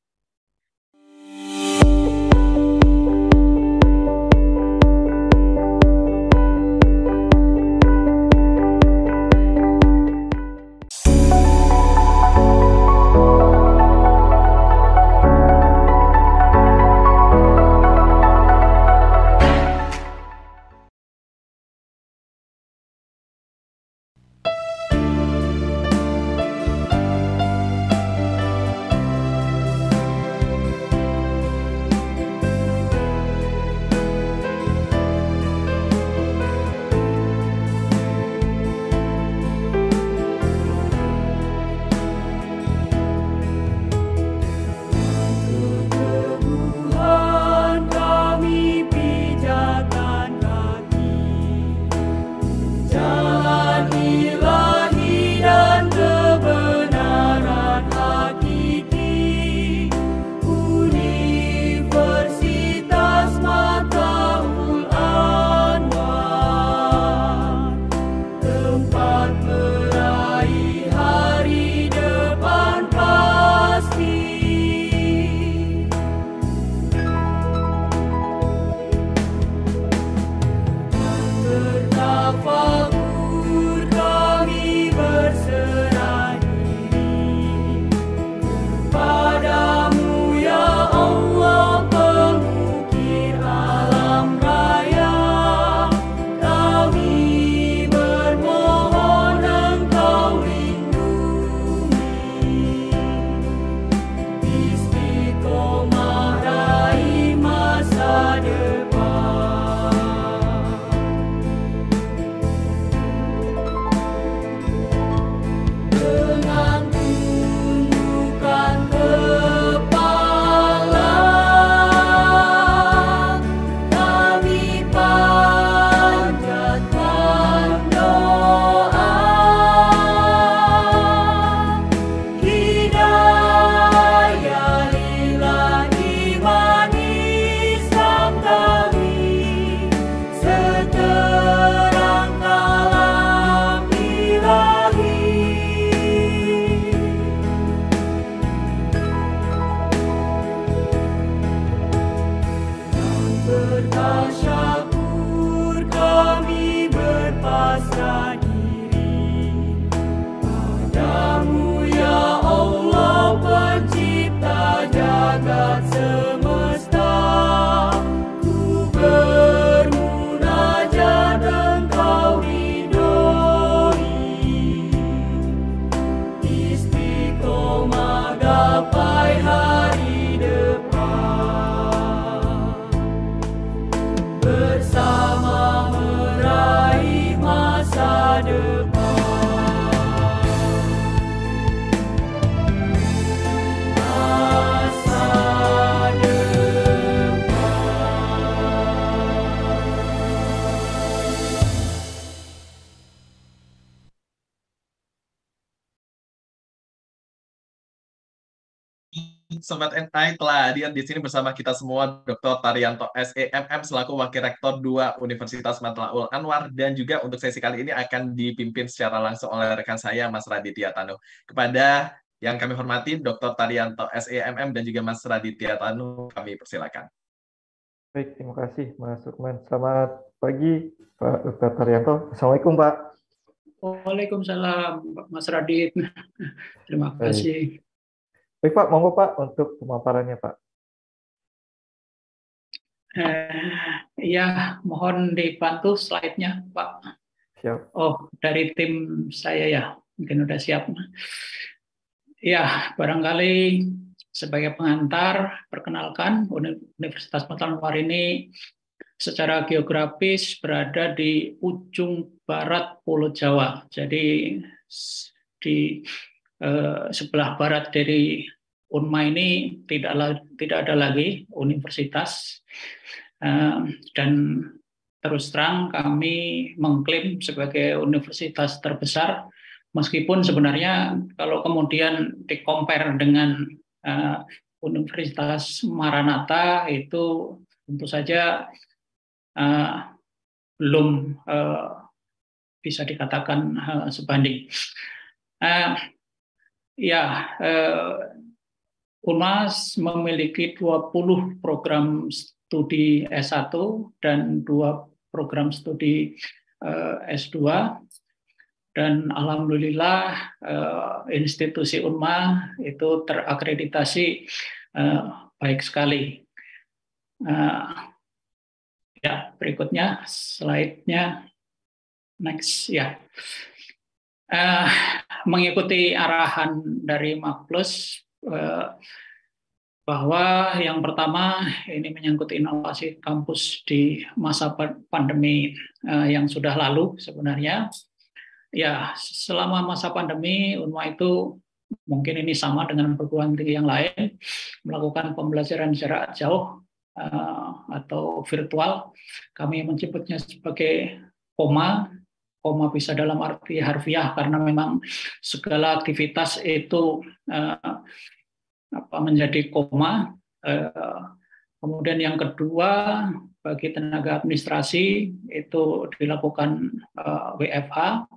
Speaker 1: Sobat NI telah hadir di sini bersama kita semua Dr. Taryanto SEMM selaku Wakil Rektor 2 Universitas Matlaul Anwar, dan juga untuk sesi kali ini akan dipimpin secara langsung oleh rekan saya Mas Raditya Tanu. Kepada yang kami hormati Dr. Taryanto SEMM dan juga Mas Raditya Tanu, kami persilakan.
Speaker 2: Baik, terima kasih Mas Lukman. Selamat pagi Pak Dr. Taryanto. Assalamualaikum Pak.
Speaker 3: Waalaikumsalam Mas Radit. Terima kasih.
Speaker 2: Baik Pak, monggo Pak untuk pemaparannya Pak.
Speaker 3: Ya, mohon dibantu slide-nya Pak.
Speaker 2: Siap.
Speaker 3: Oh, dari tim saya ya, mungkin udah siap. Ya, barangkali sebagai pengantar, perkenalkan Universitas Matlaul Anwar ini secara geografis berada di ujung barat Pulau Jawa. Jadi di sebelah barat dari UNMA ini tidak ada lagi universitas, dan terus terang kami mengklaim sebagai universitas terbesar, meskipun sebenarnya kalau kemudian di-compare dengan Universitas Maranatha itu tentu saja belum bisa dikatakan sebanding. UNMAS memiliki 20 program studi S1 dan 2 program studi S2, dan alhamdulillah institusi UNMA itu terakreditasi baik sekali. Ya, berikutnya slide-nya, next ya. Mengikuti arahan dari Maplus bahwa yang pertama ini menyangkut inovasi kampus di masa pandemi yang sudah lalu sebenarnya. Ya, selama masa pandemi UNMA itu mungkin ini sama dengan perguruan tinggi yang lain, melakukan pembelajaran jarak jauh atau virtual. Kami menyebutnya sebagai koma. Koma bisa dalam arti harfiah karena memang segala aktivitas itu menjadi koma. Kemudian yang kedua, bagi tenaga administrasi itu dilakukan WFH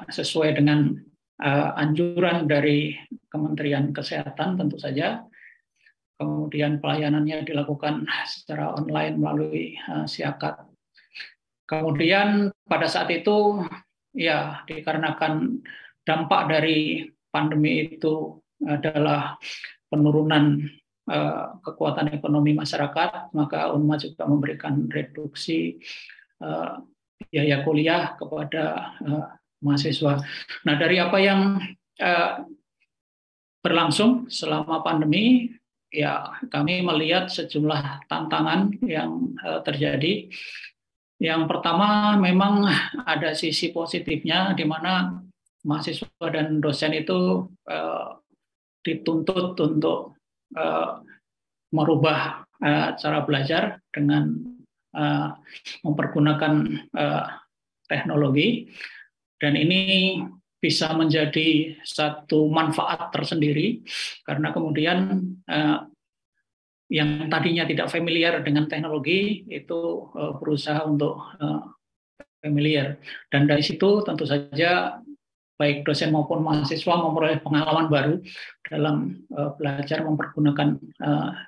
Speaker 3: sesuai dengan anjuran dari Kementerian Kesehatan tentu saja. Kemudian pelayanannya dilakukan secara online melalui Siakat. Kemudian pada saat itu ya dikarenakan dampak dari pandemi itu adalah penurunan kekuatan ekonomi masyarakat, maka UNMA juga memberikan reduksi biaya kuliah kepada mahasiswa. Nah, dari apa yang berlangsung selama pandemi, ya kami melihat sejumlah tantangan yang terjadi. Yang pertama memang ada sisi positifnya di mana mahasiswa dan dosen itu dituntut untuk merubah cara belajar dengan mempergunakan teknologi, dan ini bisa menjadi satu manfaat tersendiri karena kemudian yang tadinya tidak familiar dengan teknologi itu berusaha untuk familiar, dan dari situ tentu saja baik dosen maupun mahasiswa memperoleh pengalaman baru dalam belajar mempergunakan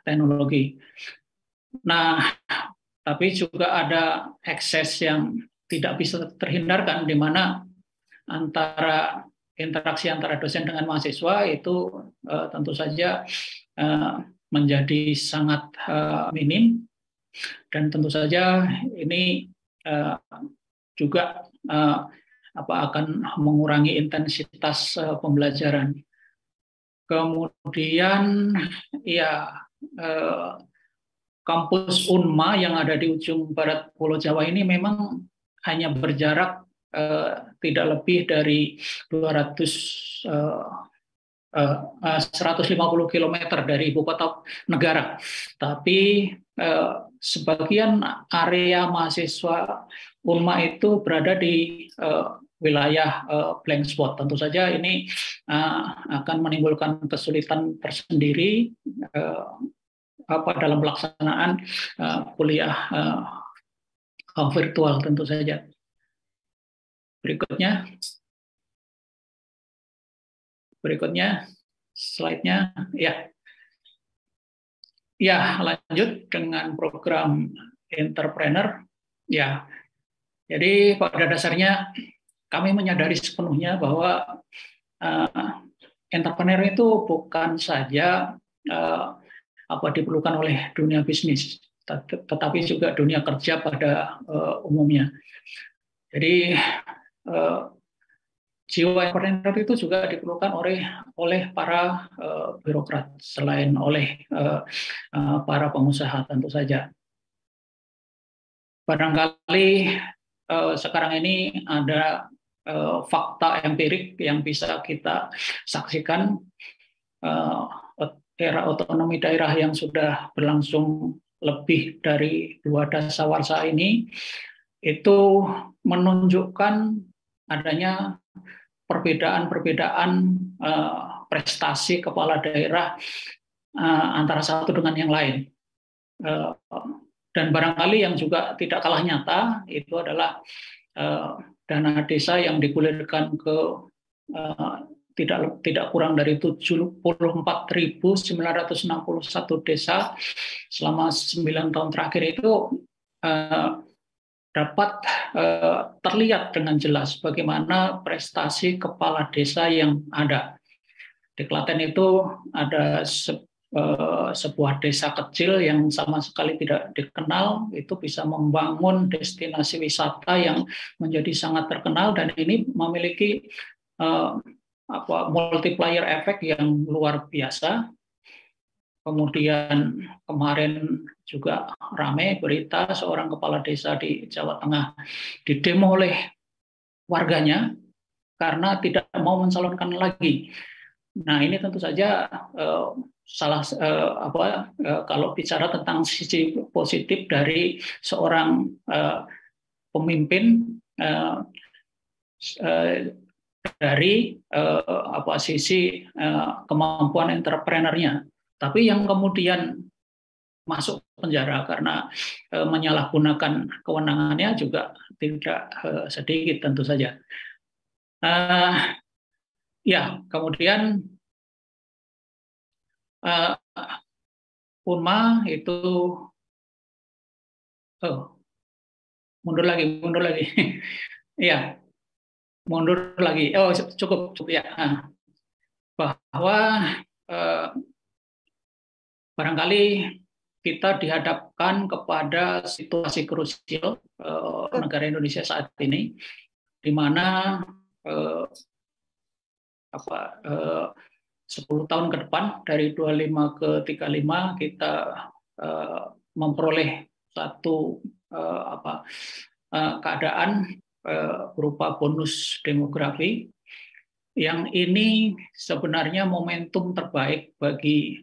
Speaker 3: teknologi. Nah, tapi juga ada ekses yang tidak bisa terhindarkan di mana antara interaksi antara dosen dengan mahasiswa itu tentu saja menjadi sangat minim, dan tentu saja ini juga akan mengurangi intensitas pembelajaran. Kemudian ya kampus UNMA yang ada di ujung barat Pulau Jawa ini memang hanya berjarak tidak lebih dari 150 km dari ibu kota negara. Tapi sebagian area mahasiswa UNMA itu berada di wilayah blank spot. Tentu saja ini akan menimbulkan kesulitan tersendiri dalam pelaksanaan kuliah virtual tentu saja. Berikutnya slide-nya ya lanjut dengan program entrepreneur ya. Jadi pada dasarnya kami menyadari sepenuhnya bahwa entrepreneur itu bukan saja diperlukan oleh dunia bisnis, tetapi juga dunia kerja pada umumnya. Jadi jiwa entrepreneur itu juga diperlukan oleh para birokrat selain oleh para pengusaha tentu saja. Barangkali sekarang ini ada fakta empirik yang bisa kita saksikan. Era otonomi daerah yang sudah berlangsung lebih dari 2 dasawarsa ini itu menunjukkan adanya perbedaan prestasi kepala daerah antara satu dengan yang lain. Dan barangkali yang juga tidak kalah nyata itu adalah dana desa yang digulirkan ke tidak kurang dari 74.961 desa selama 9 tahun terakhir itu dapat terlihat dengan jelas bagaimana prestasi kepala desa yang ada. Di Klaten itu ada sebuah desa kecil yang sama sekali tidak dikenal, itu bisa membangun destinasi wisata yang menjadi sangat terkenal, dan ini memiliki multiplier efek yang luar biasa. Kemudian kemarin juga ramai berita seorang kepala desa di Jawa Tengah didemo oleh warganya karena tidak mau mencalonkan lagi. Nah, ini tentu saja kalau bicara tentang sisi positif dari seorang pemimpin dari sisi kemampuan entrepreneurnya, tapi yang kemudian masuk penjara karena menyalahgunakan kewenangannya juga tidak sedikit tentu saja. Kemudian UNMA itu mundur lagi. Ya. Mundur lagi. Cukup ya. Bahwa barangkali kita dihadapkan kepada situasi krusial negara Indonesia saat ini, di mana 10 tahun ke depan dari 25 ke 35 kita memperoleh satu keadaan berupa bonus demografi, yang ini sebenarnya momentum terbaik bagi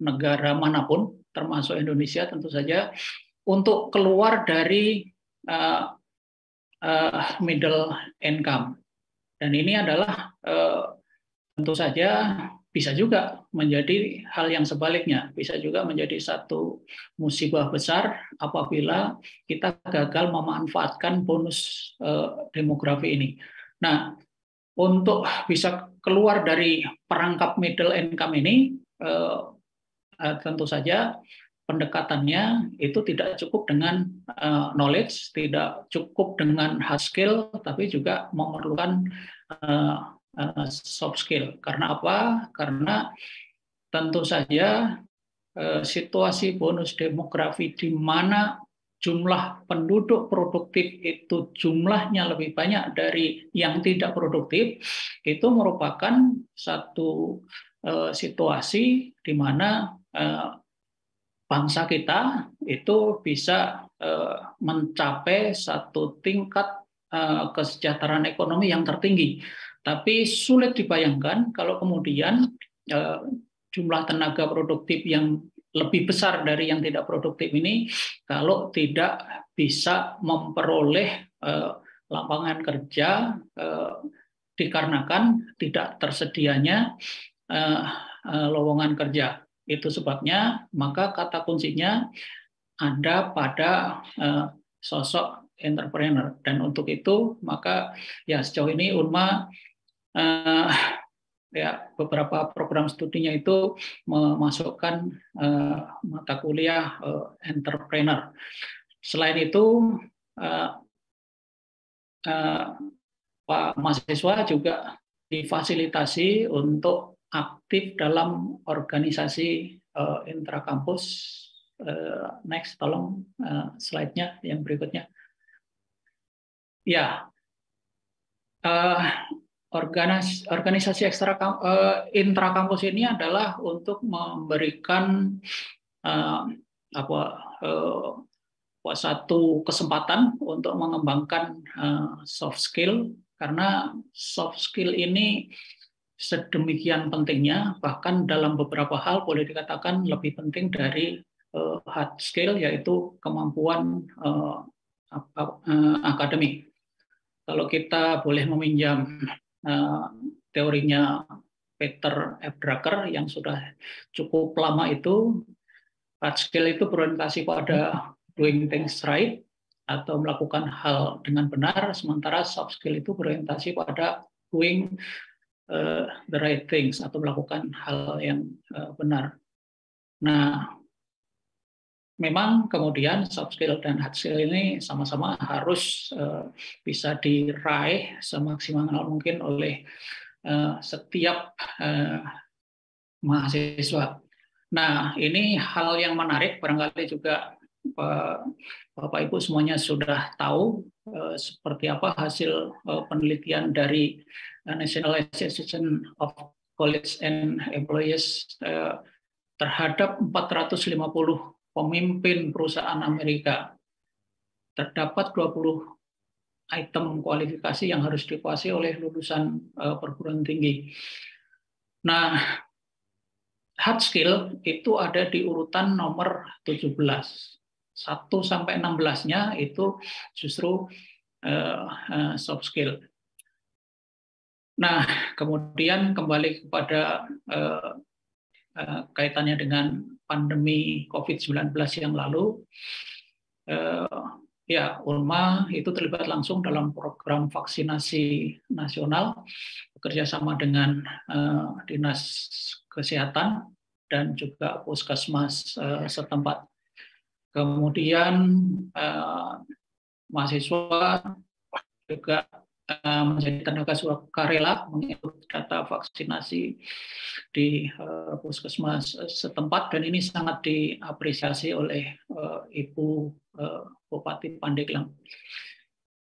Speaker 3: negara manapun, termasuk Indonesia tentu saja, untuk keluar dari middle income. Dan ini adalah tentu saja bisa juga menjadi hal yang sebaliknya, bisa juga menjadi satu musibah besar apabila kita gagal memanfaatkan bonus demografi ini. Nah, untuk bisa keluar dari perangkap middle income ini, tentu saja pendekatannya itu tidak cukup dengan knowledge, tidak cukup dengan hard skill, tapi juga memerlukan soft skill. Karena apa? Karena tentu saja situasi bonus demografi di mana jumlah penduduk produktif itu jumlahnya lebih banyak dari yang tidak produktif, itu merupakan satu situasi di mana bangsa kita itu bisa mencapai satu tingkat kesejahteraan ekonomi yang tertinggi. Tapi sulit dibayangkan kalau kemudian jumlah tenaga produktif yang lebih besar dari yang tidak produktif ini kalau tidak bisa memperoleh lapangan kerja dikarenakan tidak tersedianya lowongan kerja. Itu sebabnya maka kata kuncinya ada pada sosok entrepreneur, dan untuk itu maka ya sejauh ini Unma ya beberapa program studinya itu memasukkan mata kuliah entrepreneur. Selain itu Pak mahasiswa juga difasilitasi untuk aktif dalam organisasi intrakampus. Next, tolong slide-nya yang berikutnya. Ya, organisasi intrakampus ini adalah untuk memberikan satu kesempatan untuk mengembangkan soft skill, karena soft skill ini sedemikian pentingnya, bahkan dalam beberapa hal boleh dikatakan lebih penting dari hard skill, yaitu kemampuan akademik. Kalau kita boleh meminjam teorinya Peter F. Drucker yang sudah cukup lama itu, hard skill itu berorientasi pada doing things right atau melakukan hal dengan benar, sementara soft skill itu berorientasi pada doing the right things atau melakukan hal yang benar. Nah, memang kemudian soft skill dan hard skill ini sama-sama harus bisa diraih semaksimal mungkin oleh setiap mahasiswa. Nah, ini hal yang menarik, barangkali juga Bapak Ibu semuanya sudah tahu seperti apa hasil penelitian dari National Association of College and Employees terhadap 450 pemimpin perusahaan Amerika. Terdapat 20 item kualifikasi yang harus dikuasai oleh lulusan perguruan tinggi. Nah, hard skill itu ada di urutan nomor 17. 1 sampai 16-nya itu justru soft skill. Nah, kemudian kembali kepada kaitannya dengan pandemi COVID-19 yang lalu, ya Unma itu terlibat langsung dalam program vaksinasi nasional bekerjasama dengan Dinas Kesehatan dan juga puskesmas setempat. Kemudian mahasiswa juga menjadi tenaga sukarela mengikut data vaksinasi di puskesmas setempat, dan ini sangat diapresiasi oleh Ibu Bupati Pandeglang.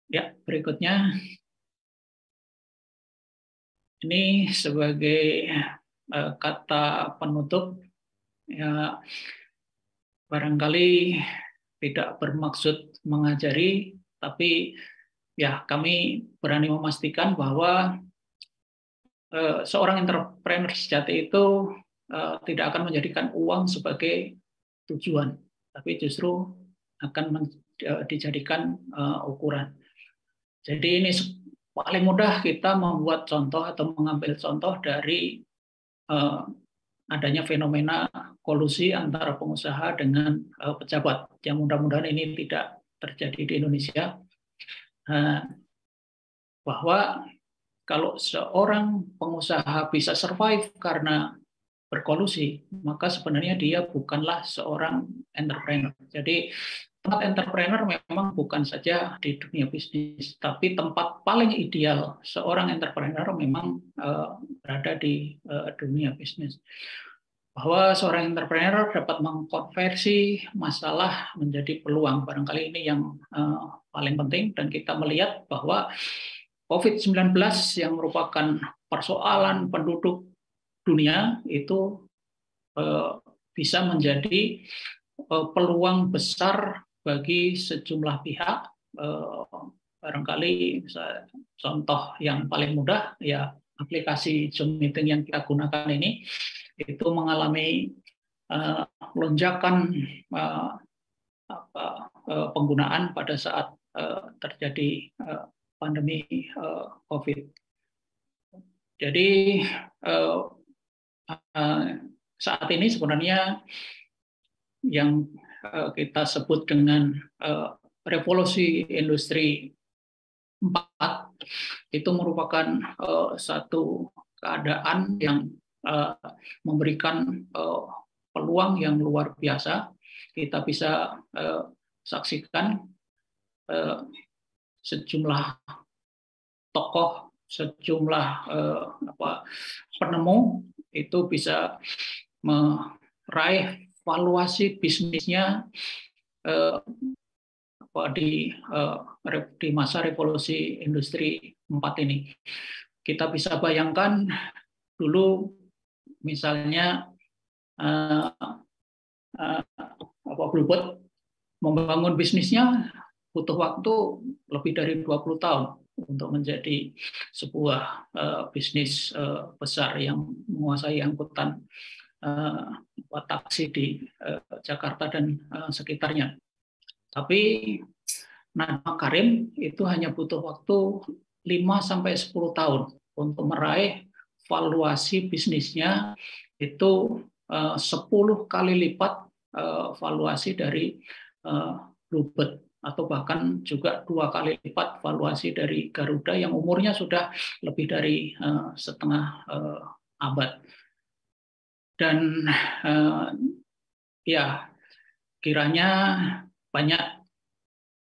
Speaker 3: Ya, berikutnya ini sebagai kata penutup, ya barangkali tidak bermaksud mengajari, tapi ya kami berani memastikan bahwa seorang entrepreneur sejati itu tidak akan menjadikan uang sebagai tujuan, tapi justru akan dijadikan ukuran. Jadi ini paling mudah kita membuat contoh atau mengambil contoh dari adanya fenomena kolusi antara pengusaha dengan pejabat, yang mudah-mudahan ini tidak terjadi di Indonesia. Bahwa kalau seorang pengusaha bisa survive karena berkolusi, maka sebenarnya dia bukanlah seorang entrepreneur. Jadi tempat entrepreneur memang bukan saja di dunia bisnis, tapi tempat paling ideal seorang entrepreneur memang berada di dunia bisnis. Bahwa seorang entrepreneur dapat mengkonversi masalah menjadi peluang. Barangkali ini yang paling penting, dan kita melihat bahwa COVID-19 yang merupakan persoalan penduduk dunia itu bisa menjadi peluang besar bagi sejumlah pihak barangkali contoh yang paling mudah ya aplikasi Zoom meeting yang kita gunakan ini itu mengalami lonjakan penggunaan pada saat terjadi pandemi COVID. Jadi saat ini sebenarnya yang kita sebut dengan revolusi industri 4 itu merupakan satu keadaan yang memberikan peluang yang luar biasa. Kita bisa saksikan sejumlah tokoh, sejumlah penemu itu bisa meraih valuasi bisnisnya di masa revolusi industri 4 ini. Kita bisa bayangkan dulu misalnya Bluebird membangun bisnisnya butuh waktu lebih dari 20 tahun untuk menjadi sebuah bisnis besar yang menguasai angkutan taksi di Jakarta dan sekitarnya. Tapi Nadiem Makarim itu hanya butuh waktu 5-10 tahun untuk meraih valuasi bisnisnya itu 10 kali lipat valuasi dari Bluebird, atau bahkan juga 2 kali lipat valuasi dari Garuda yang umurnya sudah lebih dari setengah abad. Dan ya kiranya banyak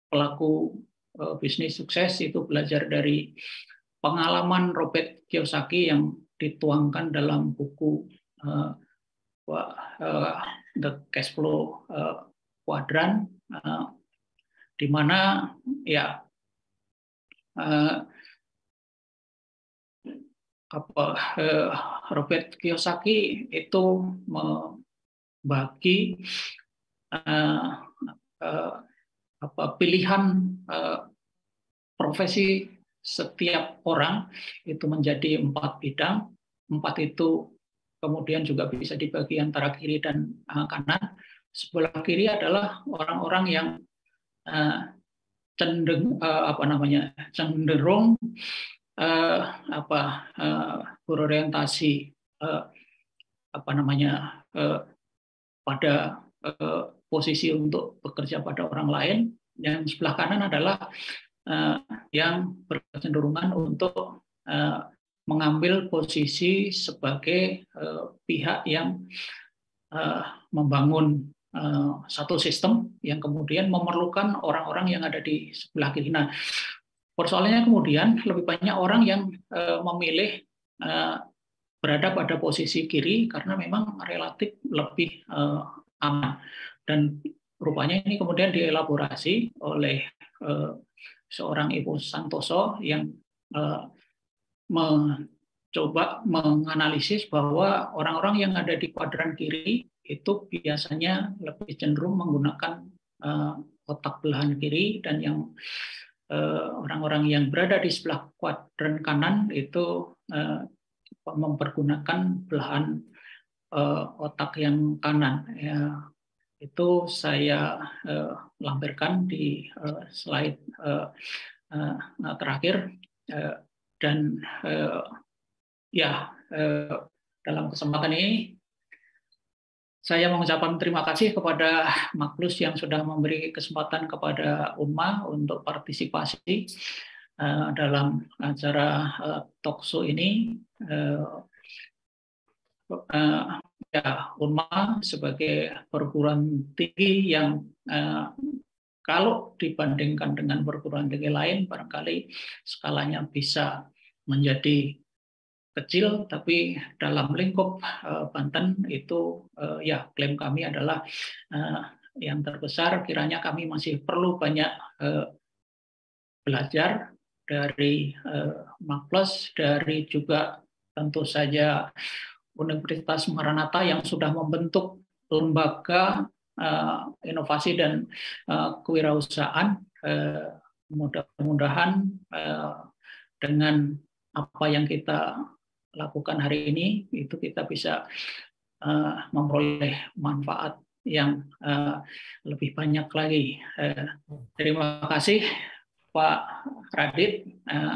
Speaker 3: pelaku bisnis sukses itu belajar dari pengalaman Robert Kiyosaki yang dituangkan dalam buku The Cash Flow Quadrant, di mana ya Robert Kiyosaki itu membagi pilihan profesi setiap orang itu menjadi 4 bidang. 4 itu kemudian juga bisa dibagi antara kiri dan kanan. Sebelah kiri adalah orang-orang yang cenderung berorientasi pada posisi untuk bekerja pada orang lain. Yang sebelah kanan adalah yang berkecenderungan untuk mengambil posisi sebagai pihak yang membangun satu sistem yang kemudian memerlukan orang-orang yang ada di sebelah kiri. Nah, persoalannya kemudian lebih banyak orang yang memilih berada pada posisi kiri karena memang relatif lebih aman. Dan rupanya ini kemudian dielaborasi oleh seorang Ibu Santoso yang mencoba menganalisis bahwa orang-orang yang ada di kuadran kiri itu biasanya lebih cenderung menggunakan otak belahan kiri, dan yang orang-orang yang berada di sebelah kuadran kanan itu mempergunakan belahan otak yang kanan. Ya, itu saya lampirkan di slide terakhir, dan dalam kesempatan ini saya mengucapkan terima kasih kepada Maklus yang sudah memberi kesempatan kepada Unma untuk partisipasi dalam acara talkshow ini. Unma sebagai perguruan tinggi yang kalau dibandingkan dengan perguruan tinggi lain barangkali skalanya bisa menjadi kecil, tapi dalam lingkup Banten itu klaim kami adalah yang terbesar. Kiranya kami masih perlu banyak belajar dari Maklus, dari juga tentu saja Universitas Maranatha yang sudah membentuk lembaga inovasi dan kewirausahaan mudah-mudahan dengan apa yang kita lakukan hari ini itu kita bisa memperoleh manfaat yang lebih banyak lagi. Terima kasih Pak Radit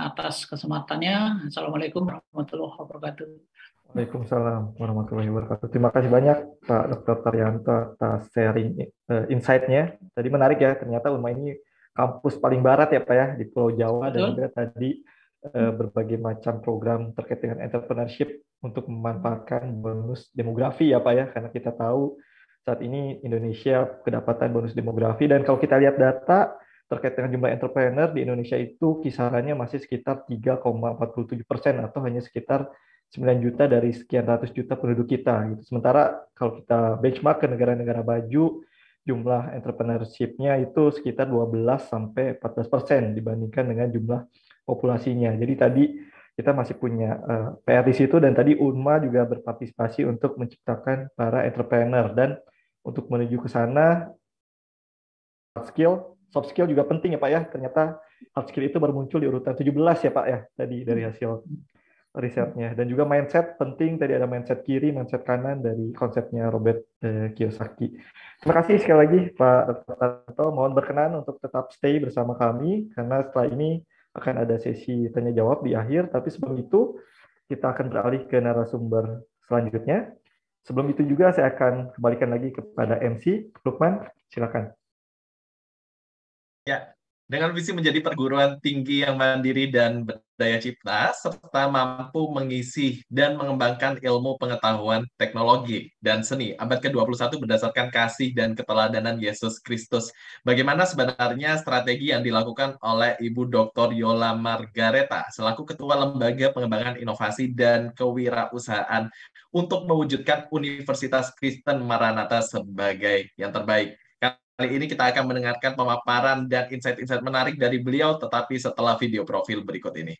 Speaker 3: atas kesempatannya. Assalamualaikum warahmatullahi wabarakatuh.
Speaker 2: Waalaikumsalam warahmatullahi wabarakatuh. Terima kasih banyak Pak Dr. Taryanto atas sharing insight-nya. Tadi menarik ya, ternyata UNMA ini kampus paling barat ya Pak ya, di Pulau Jawa. Betul. Dan juga tadi berbagai macam program terkait dengan entrepreneurship untuk memanfaatkan bonus demografi ya Pak ya, karena kita tahu saat ini Indonesia kedapatan bonus demografi, dan kalau kita lihat data terkait dengan jumlah entrepreneur di Indonesia itu kisarannya masih sekitar 3,47% atau hanya sekitar 9 juta dari sekian ratus juta penduduk kita. Gitu. Sementara kalau kita benchmark ke negara-negara maju, jumlah entrepreneurship-nya itu sekitar 12-14% dibandingkan dengan jumlah populasinya. Jadi tadi kita masih punya PR di situ, dan tadi UNMA juga berpartisipasi untuk menciptakan para entrepreneur, dan untuk menuju ke sana soft skill juga penting ya Pak ya. Ternyata hard skill itu baru muncul di urutan 17 ya Pak ya, tadi dari hasil risetnya. Dan juga mindset penting, tadi ada mindset kiri, mindset kanan dari konsepnya Robert Kiyosaki. Terima kasih sekali lagi Pak Taryanto, mohon berkenan untuk tetap stay bersama kami karena setelah ini akan ada sesi tanya jawab di akhir, tapi sebelum itu kita akan beralih ke narasumber selanjutnya. Sebelum itu juga saya akan kembalikan lagi kepada MC Lukman, silakan.
Speaker 1: Ya, dengan visi menjadi perguruan tinggi yang mandiri dan berdaya cipta, serta mampu mengisi dan mengembangkan ilmu pengetahuan, teknologi, dan seni abad ke-21 berdasarkan kasih dan keteladanan Yesus Kristus. Bagaimana sebenarnya strategi yang dilakukan oleh Ibu Dr. Yola Margareta selaku Ketua Lembaga Pengembangan Inovasi dan Kewirausahaan untuk mewujudkan Universitas Kristen Maranatha sebagai yang terbaik. Kali ini kita akan mendengarkan pemaparan dan insight-insight menarik dari beliau, tetapi setelah video profil berikut ini.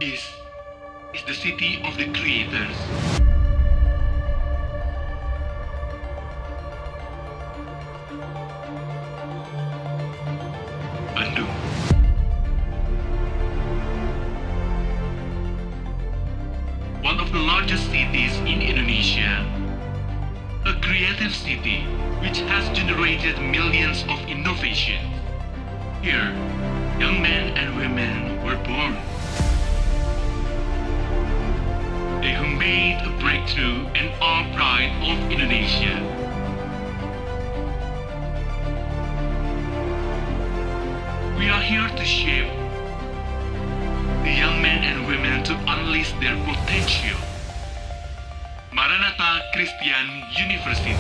Speaker 9: This is the city of the creators. Bandung. One of the largest cities in Indonesia. A creative city which has generated millions of innovations. Here, young men and women were born. They who made a breakthrough and are pride of Indonesia. We are here to shape the young men and women their potential. Maranatha Christian University.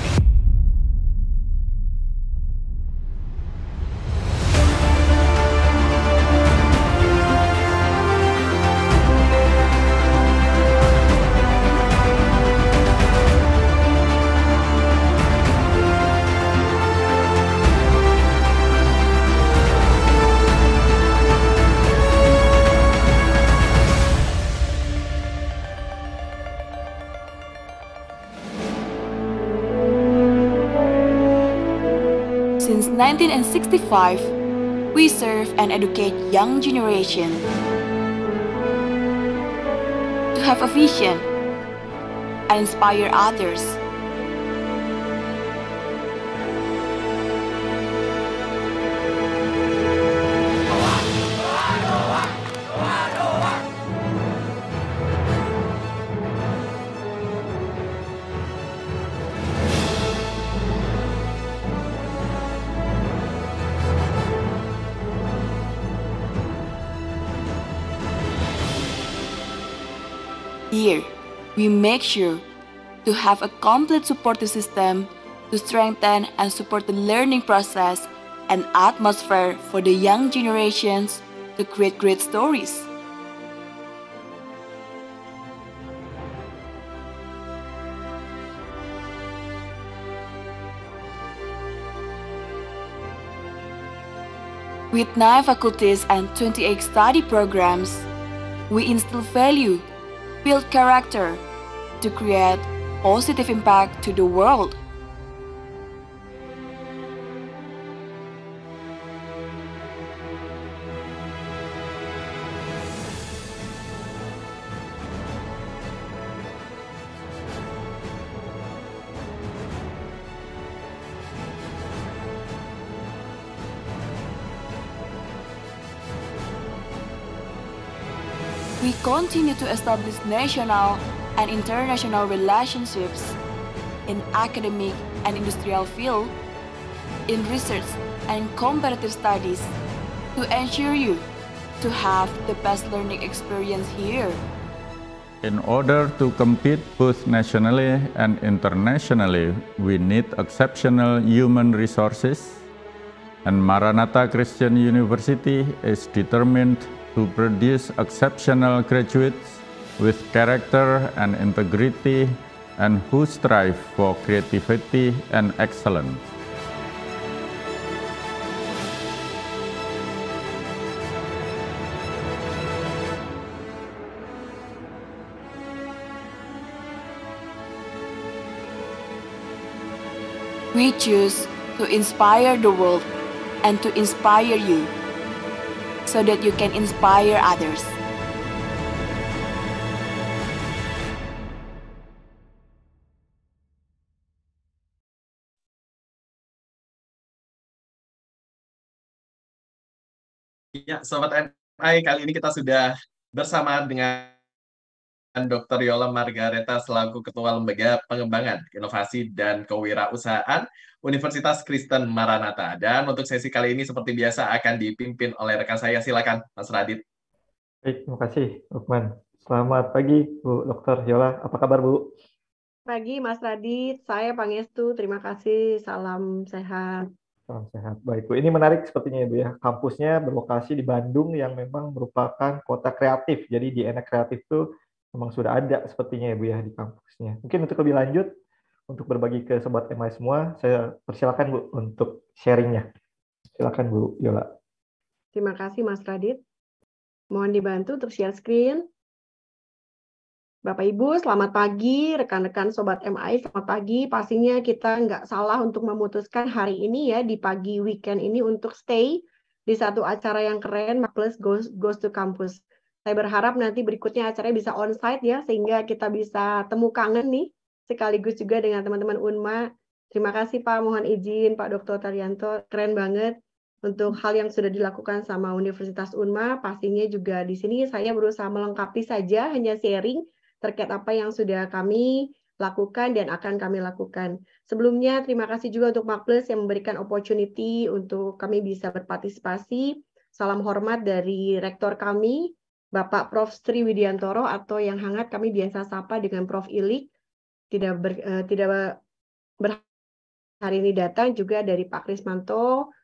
Speaker 10: Since 1965, we serve and educate young generation to have a vision and inspire others. Here, we make sure to have a complete supportive system to strengthen and support the learning process and atmosphere for the young generations to create great stories. With 9 faculties and 28 study programs, we instill value, build character, to create positive impact to the world. We continue to establish national and international relationships in academic and industrial field, in research and comparative studies to ensure you to have the best learning experience here.
Speaker 11: In order to compete both nationally and internationally, we need exceptional human resources, and Maranatha Christian University is determined to produce exceptional graduates with character and integrity and who strive for creativity and excellence.
Speaker 10: We choose to inspire the world and to inspire you, so that you can inspire others.
Speaker 1: Ya, Sobat MI, kali ini kita sudah bersama dengan Dr. Yola Margareta selaku Ketua Lembaga Pengembangan, Inovasi, dan Kewirausahaan Universitas Kristen Maranatha. Dan untuk sesi kali ini seperti biasa akan dipimpin oleh rekan saya. Silakan, Mas Radit.
Speaker 2: Baik, terima kasih, Lukman. Selamat pagi, Bu Dr. Yola. Apa kabar, Bu?
Speaker 4: Pagi, Mas Radit. Saya Pangestu. Terima kasih. Salam sehat.
Speaker 2: Salam sehat. Baik, Bu. Ini menarik sepertinya, Bu ya. Kampusnya berlokasi di Bandung yang memang merupakan kota kreatif. Jadi di Enak Kreatif itu memang sudah ada sepertinya ya, Bu ya, di kampusnya. Mungkin untuk lebih lanjut, untuk berbagi ke Sobat MI semua, saya persilakan, Bu, untuk sharingnya. Silakan, Bu Yola.
Speaker 4: Terima kasih, Mas Radit. Mohon dibantu untuk share screen. Bapak Ibu, selamat pagi. Rekan-rekan Sobat MI, selamat pagi. Pastinya kita nggak salah untuk memutuskan hari ini ya, di pagi weekend ini untuk stay di satu acara yang keren, Plus Goes to Campus. Saya berharap nanti berikutnya acaranya bisa on-site ya, sehingga kita bisa temu kangen nih, sekaligus juga dengan teman-teman UNMA. Terima kasih Pak, mohon izin Pak Dr. Taryanto, keren banget untuk hal yang sudah dilakukan sama Universitas UNMA. Pastinya juga di sini saya berusaha melengkapi saja, hanya sharing terkait apa yang sudah kami lakukan dan akan kami lakukan. Sebelumnya, terima kasih juga untuk Marplus yang memberikan opportunity untuk kami bisa berpartisipasi. Salam hormat dari rektor kami, Bapak Prof. Sri Widiantoro atau yang hangat kami biasa sapa dengan Prof. Ilik, tidak hari ini datang juga dari Pak Krismanto,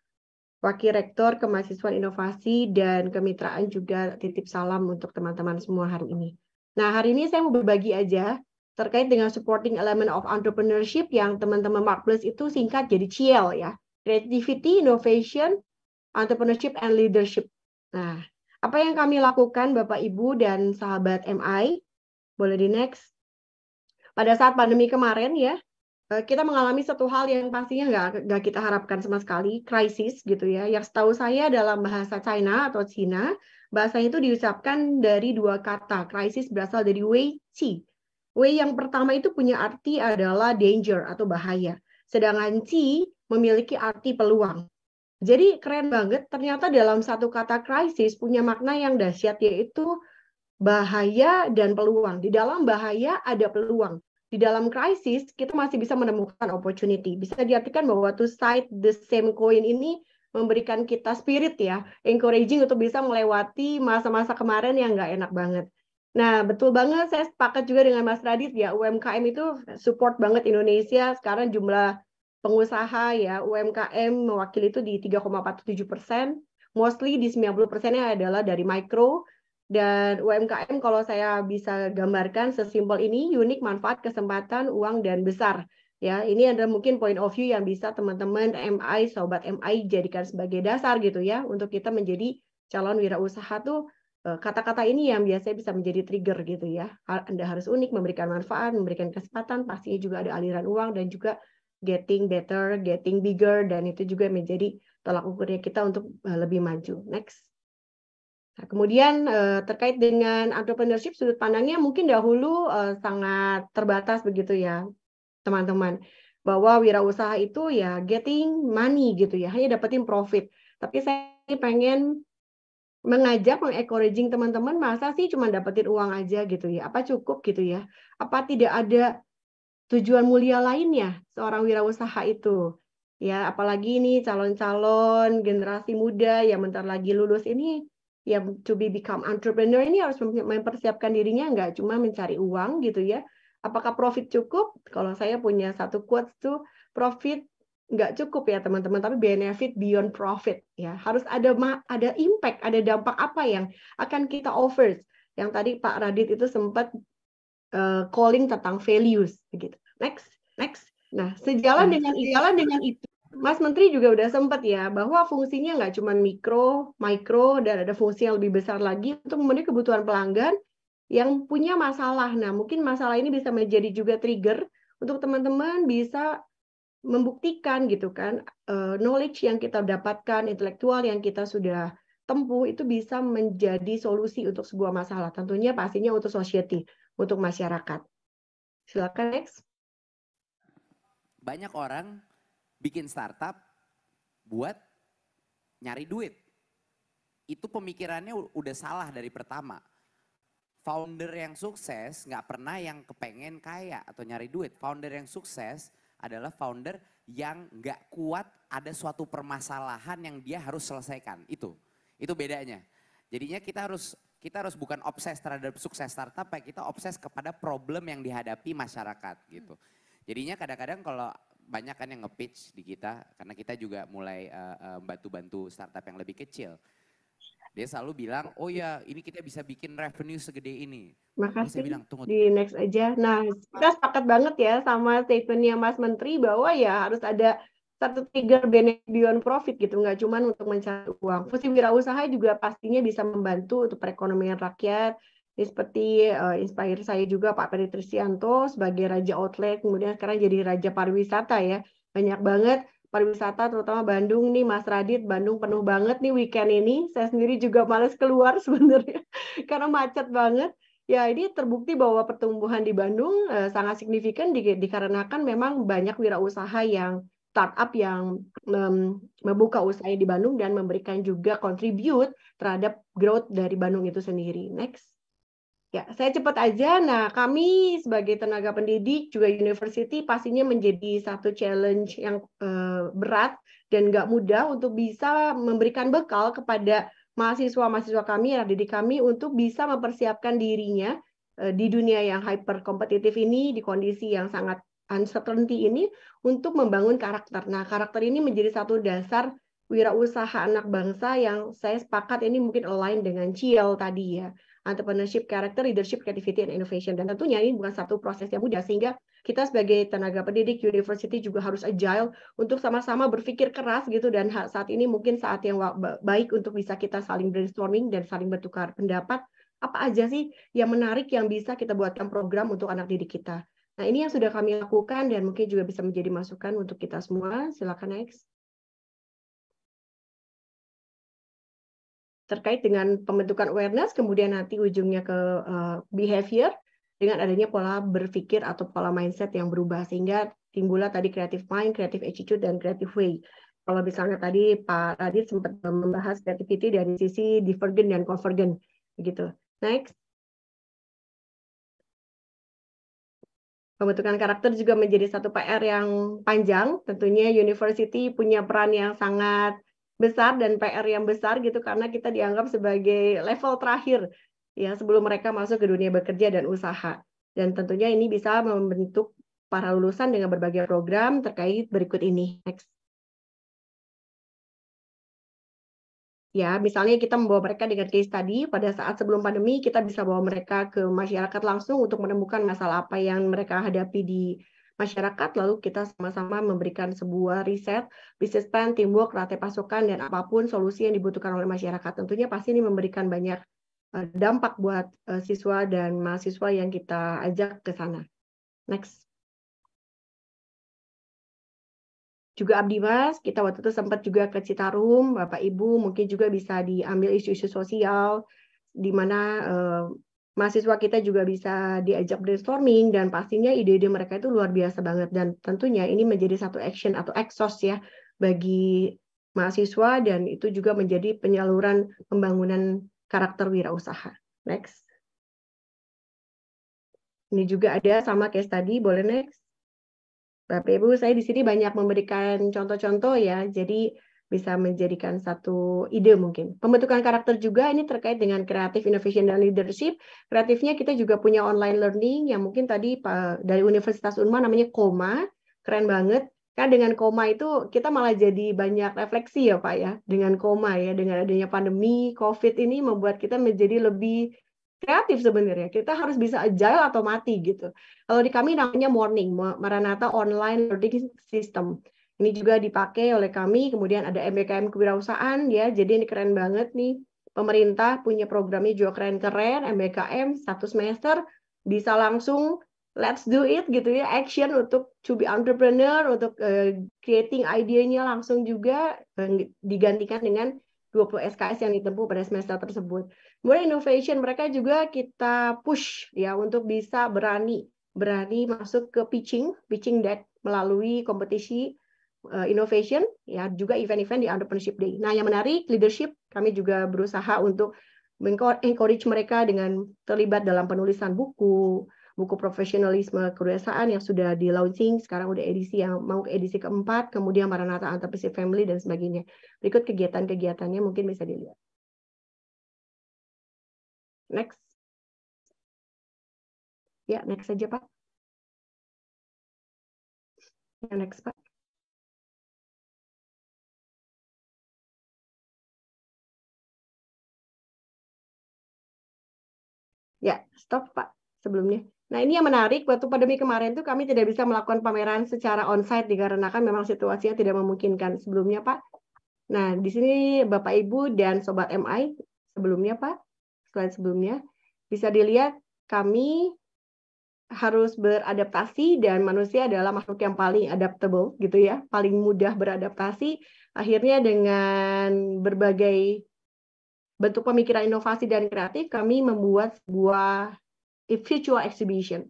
Speaker 4: Wakil Rektor Kemahasiswaan Inovasi dan Kemitraan, juga titip salam untuk teman-teman semua hari ini. Nah, hari ini saya mau berbagi aja terkait dengan supporting element of entrepreneurship yang teman-teman Mark Plus itu singkat jadi CIEL ya. Creativity, Innovation, Entrepreneurship, and Leadership. Nah, apa yang kami lakukan Bapak Ibu dan sahabat MI? Boleh di next. Pada saat pandemi kemarin ya, kita mengalami satu hal yang pastinya nggak kita harapkan sama sekali, krisis gitu ya. Yang setahu saya dalam bahasa China atau Cina, bahasa itu diucapkan dari dua kata. Krisis berasal dari wei qi. Wei yang pertama itu punya arti adalah danger atau bahaya. Sedangkan qi memiliki arti peluang. Jadi keren banget, ternyata dalam satu kata krisis punya makna yang dahsyat, yaitu bahaya dan peluang. Di dalam bahaya ada peluang. Di dalam krisis kita masih bisa menemukan opportunity. Bisa diartikan bahwa two side the same coin ini memberikan kita spirit ya, encouraging untuk bisa melewati masa-masa kemarin yang nggak enak banget. Nah, betul banget, saya sepakat juga dengan Mas Radit ya, UMKM itu support banget Indonesia. Sekarang jumlah pengusaha ya, UMKM mewakili itu di 3,47%, mostly di 90%-nya adalah dari mikro, dan UMKM kalau saya bisa gambarkan sesimpel ini, unik, manfaat, kesempatan, uang, dan besar. Ya, ini adalah mungkin point of view yang bisa teman-teman MI, sobat MI jadikan sebagai dasar gitu ya, untuk kita menjadi calon wirausaha tuh, kata-kata ini yang biasanya bisa menjadi trigger gitu ya. Anda harus unik, memberikan manfaat, memberikan kesempatan, pastinya juga ada aliran uang, dan juga getting better, getting bigger, dan itu juga menjadi tolak ukurnya kita untuk lebih maju. Next. Nah, kemudian terkait dengan entrepreneurship, sudut pandangnya mungkin dahulu sangat terbatas begitu ya, teman-teman. Bahwa wirausaha itu ya getting money gitu ya, hanya dapetin profit. Tapi saya pengen mengajak, mengencouraging teman-teman, masa sih cuma dapetin uang aja gitu ya? Apa cukup gitu ya? Apa tidak ada tujuan mulia lainnya seorang wirausaha itu? Ya, apalagi ini calon-calon generasi muda yang bentar lagi lulus ini, ya to become entrepreneur ini harus mempersiapkan dirinya, nggak cuma mencari uang gitu ya. Apakah profit cukup? Kalau saya punya satu quotes tuh, profit nggak cukup ya teman-teman, tapi benefit beyond profit ya. Harus ada impact, ada dampak apa yang akan kita offer. Yang tadi Pak Radit itu sempat calling tentang values begitu. Next. Nah, sejalan dengan itu, Mas Menteri juga udah sempat ya bahwa fungsinya nggak cuma mikro, dan ada fungsi yang lebih besar lagi untuk memenuhi kebutuhan pelanggan yang punya masalah. Nah, mungkin masalah ini bisa menjadi juga trigger untuk teman-teman bisa membuktikan gitu kan, knowledge yang kita dapatkan, intelektual yang kita sudah tempuh itu bisa menjadi solusi untuk sebuah masalah. Tentunya pastinya untuk society, untuk masyarakat. Silakan next.
Speaker 12: Banyak orang bikin startup buat nyari duit. Itu pemikirannya udah salah dari pertama. Founder yang sukses nggak pernah yang kepengen kaya atau nyari duit. Founder yang sukses adalah founder yang nggak kuat ada suatu permasalahan yang dia harus selesaikan. Itu bedanya. Jadinya kita harus bukan obses terhadap sukses startup, kita obses kepada problem yang dihadapi masyarakat gitu. Jadinya kadang-kadang kalau banyak kan yang nge-pitch di kita, karena kita juga mulai bantu-bantu startup yang lebih kecil. Dia selalu bilang, oh ya ini kita bisa bikin revenue segede ini.
Speaker 4: Makasih,
Speaker 12: saya bilang, tunggu.
Speaker 4: Di next aja. Nah, kita sepakat banget ya sama statementnya Mas Menteri bahwa ya harus ada satu trigger benefit beyond profit gitu, nggak cuma untuk mencari uang. Fungsi wirausaha juga pastinya bisa membantu untuk perekonomian rakyat. Ini seperti inspire saya juga Pak Peri Tristianto sebagai Raja Outlet, kemudian sekarang jadi Raja Pariwisata ya. Banyak banget pariwisata, terutama Bandung nih, Mas Radit, Bandung penuh banget nih weekend ini. Saya sendiri juga males keluar sebenarnya karena macet banget. Ya, ini terbukti bahwa pertumbuhan di Bandung sangat signifikan dikarenakan memang banyak wirausaha yang startup yang membuka usaha di Bandung dan memberikan juga contribute terhadap growth dari Bandung itu sendiri. Next. Ya, saya cepat aja. Nah, kami sebagai tenaga pendidik juga university pastinya menjadi satu challenge yang berat dan nggak mudah untuk bisa memberikan bekal kepada mahasiswa-mahasiswa kami, adik kami untuk bisa mempersiapkan dirinya di dunia yang hyper kompetitif ini, di kondisi yang sangat uncertainty ini, untuk membangun karakter. Nah, karakter ini menjadi satu dasar wirausaha anak bangsa yang saya sepakat ini mungkin align dengan CIEL tadi ya. Entrepreneurship, Character, Leadership, Creativity, and Innovation. Dan tentunya ini bukan satu proses yang mudah, sehingga kita sebagai tenaga pendidik university juga harus agile untuk sama-sama berpikir keras gitu, dan saat ini mungkin saat yang baik untuk bisa kita saling brainstorming dan saling bertukar pendapat, apa aja sih yang menarik yang bisa kita buatkan program untuk anak didik kita. Nah, ini yang sudah kami lakukan dan mungkin juga bisa menjadi masukan untuk kita semua. Silakan next. Terkait dengan pembentukan awareness, kemudian nanti ujungnya ke behavior, dengan adanya pola berpikir atau pola mindset yang berubah, sehingga timbullah tadi creative mind, creative attitude, dan creative way. Kalau misalnya tadi Pak Radit sempat membahas creativity dari sisi divergent dan convergent, begitu. Next. Pembentukan karakter juga menjadi satu PR yang panjang. Tentunya university punya peran yang sangat besar dan PR yang besar gitu, karena kita dianggap sebagai level terakhir ya sebelum mereka masuk ke dunia bekerja dan usaha. Dan tentunya ini bisa membentuk para lulusan dengan berbagai program terkait berikut ini. Next. Ya, misalnya kita membawa mereka dengan case study pada saat sebelum pandemi, kita bisa bawa mereka ke masyarakat langsung untuk menemukan masalah apa yang mereka hadapi di masyarakat, lalu kita sama-sama memberikan sebuah riset, business plan, teamwork, rantai pasokan, dan apapun solusi yang dibutuhkan oleh masyarakat. Tentunya pasti ini memberikan banyak dampak buat siswa dan mahasiswa yang kita ajak ke sana. Next. Juga Abdi Mas, kita waktu itu sempat juga ke Citarum, Bapak Ibu mungkin juga bisa diambil isu-isu sosial, di mana mahasiswa kita juga bisa diajak brainstorming, dan pastinya ide-ide mereka itu luar biasa banget, dan tentunya ini menjadi satu action atau exhaust ya bagi mahasiswa, dan itu juga menjadi penyaluran pembangunan karakter wirausaha. Next. Ini juga ada sama case tadi, boleh next. Bapak Ibu, saya di sini banyak memberikan contoh-contoh ya, jadi bisa menjadikan satu ide mungkin. Pembentukan karakter juga ini terkait dengan kreatif, innovation, dan leadership. Kreatifnya kita juga punya online learning yang mungkin tadi dari Universitas Unma namanya Koma, keren banget. Kan dengan Koma itu kita malah jadi banyak refleksi ya Pak ya, dengan Koma ya, dengan adanya pandemi, COVID ini membuat kita menjadi lebih kreatif sebenarnya. Kita harus bisa agile atau mati gitu. Kalau di kami namanya Morning, Maranatha Online Learning System. Ini juga dipakai oleh kami, kemudian ada MBKM Kewirausahaan ya. Jadi ini keren banget nih. Pemerintah punya programnya juga keren-keren, MBKM 1 semester bisa langsung let's do it gitu ya, action untuk to be entrepreneur, untuk creating idenya langsung juga digantikan dengan 20 SKS yang ditempuh pada semester tersebut. Kemudian innovation, mereka juga kita push ya untuk bisa berani masuk ke pitching deck melalui kompetisi innovation, ya juga event-event di Entrepreneurship Day. Nah, yang menarik, leadership, kami juga berusaha untuk encourage mereka dengan terlibat dalam penulisan buku profesionalisme kewirausahaan yang sudah di launching, sekarang udah edisi yang mau ke edisi keempat, kemudian Maranatha Entrepreneurship Family dan sebagainya. Berikut kegiatan-kegiatannya mungkin bisa dilihat. Next. Ya, next saja Pak. Ya, next Pak. Ya, stop Pak sebelumnya. Nah, ini yang menarik, waktu pandemi kemarin tuh kami tidak bisa melakukan pameran secara on-site dikarenakan memang situasinya tidak memungkinkan sebelumnya, Pak. Nah, di sini Bapak Ibu dan Sobat MI sebelumnya, Pak, slide sebelumnya, bisa dilihat kami harus beradaptasi dan manusia adalah makhluk yang paling adaptable, gitu ya, paling mudah beradaptasi. Akhirnya dengan berbagai bentuk pemikiran inovasi dan kreatif, kami membuat sebuah virtual exhibition.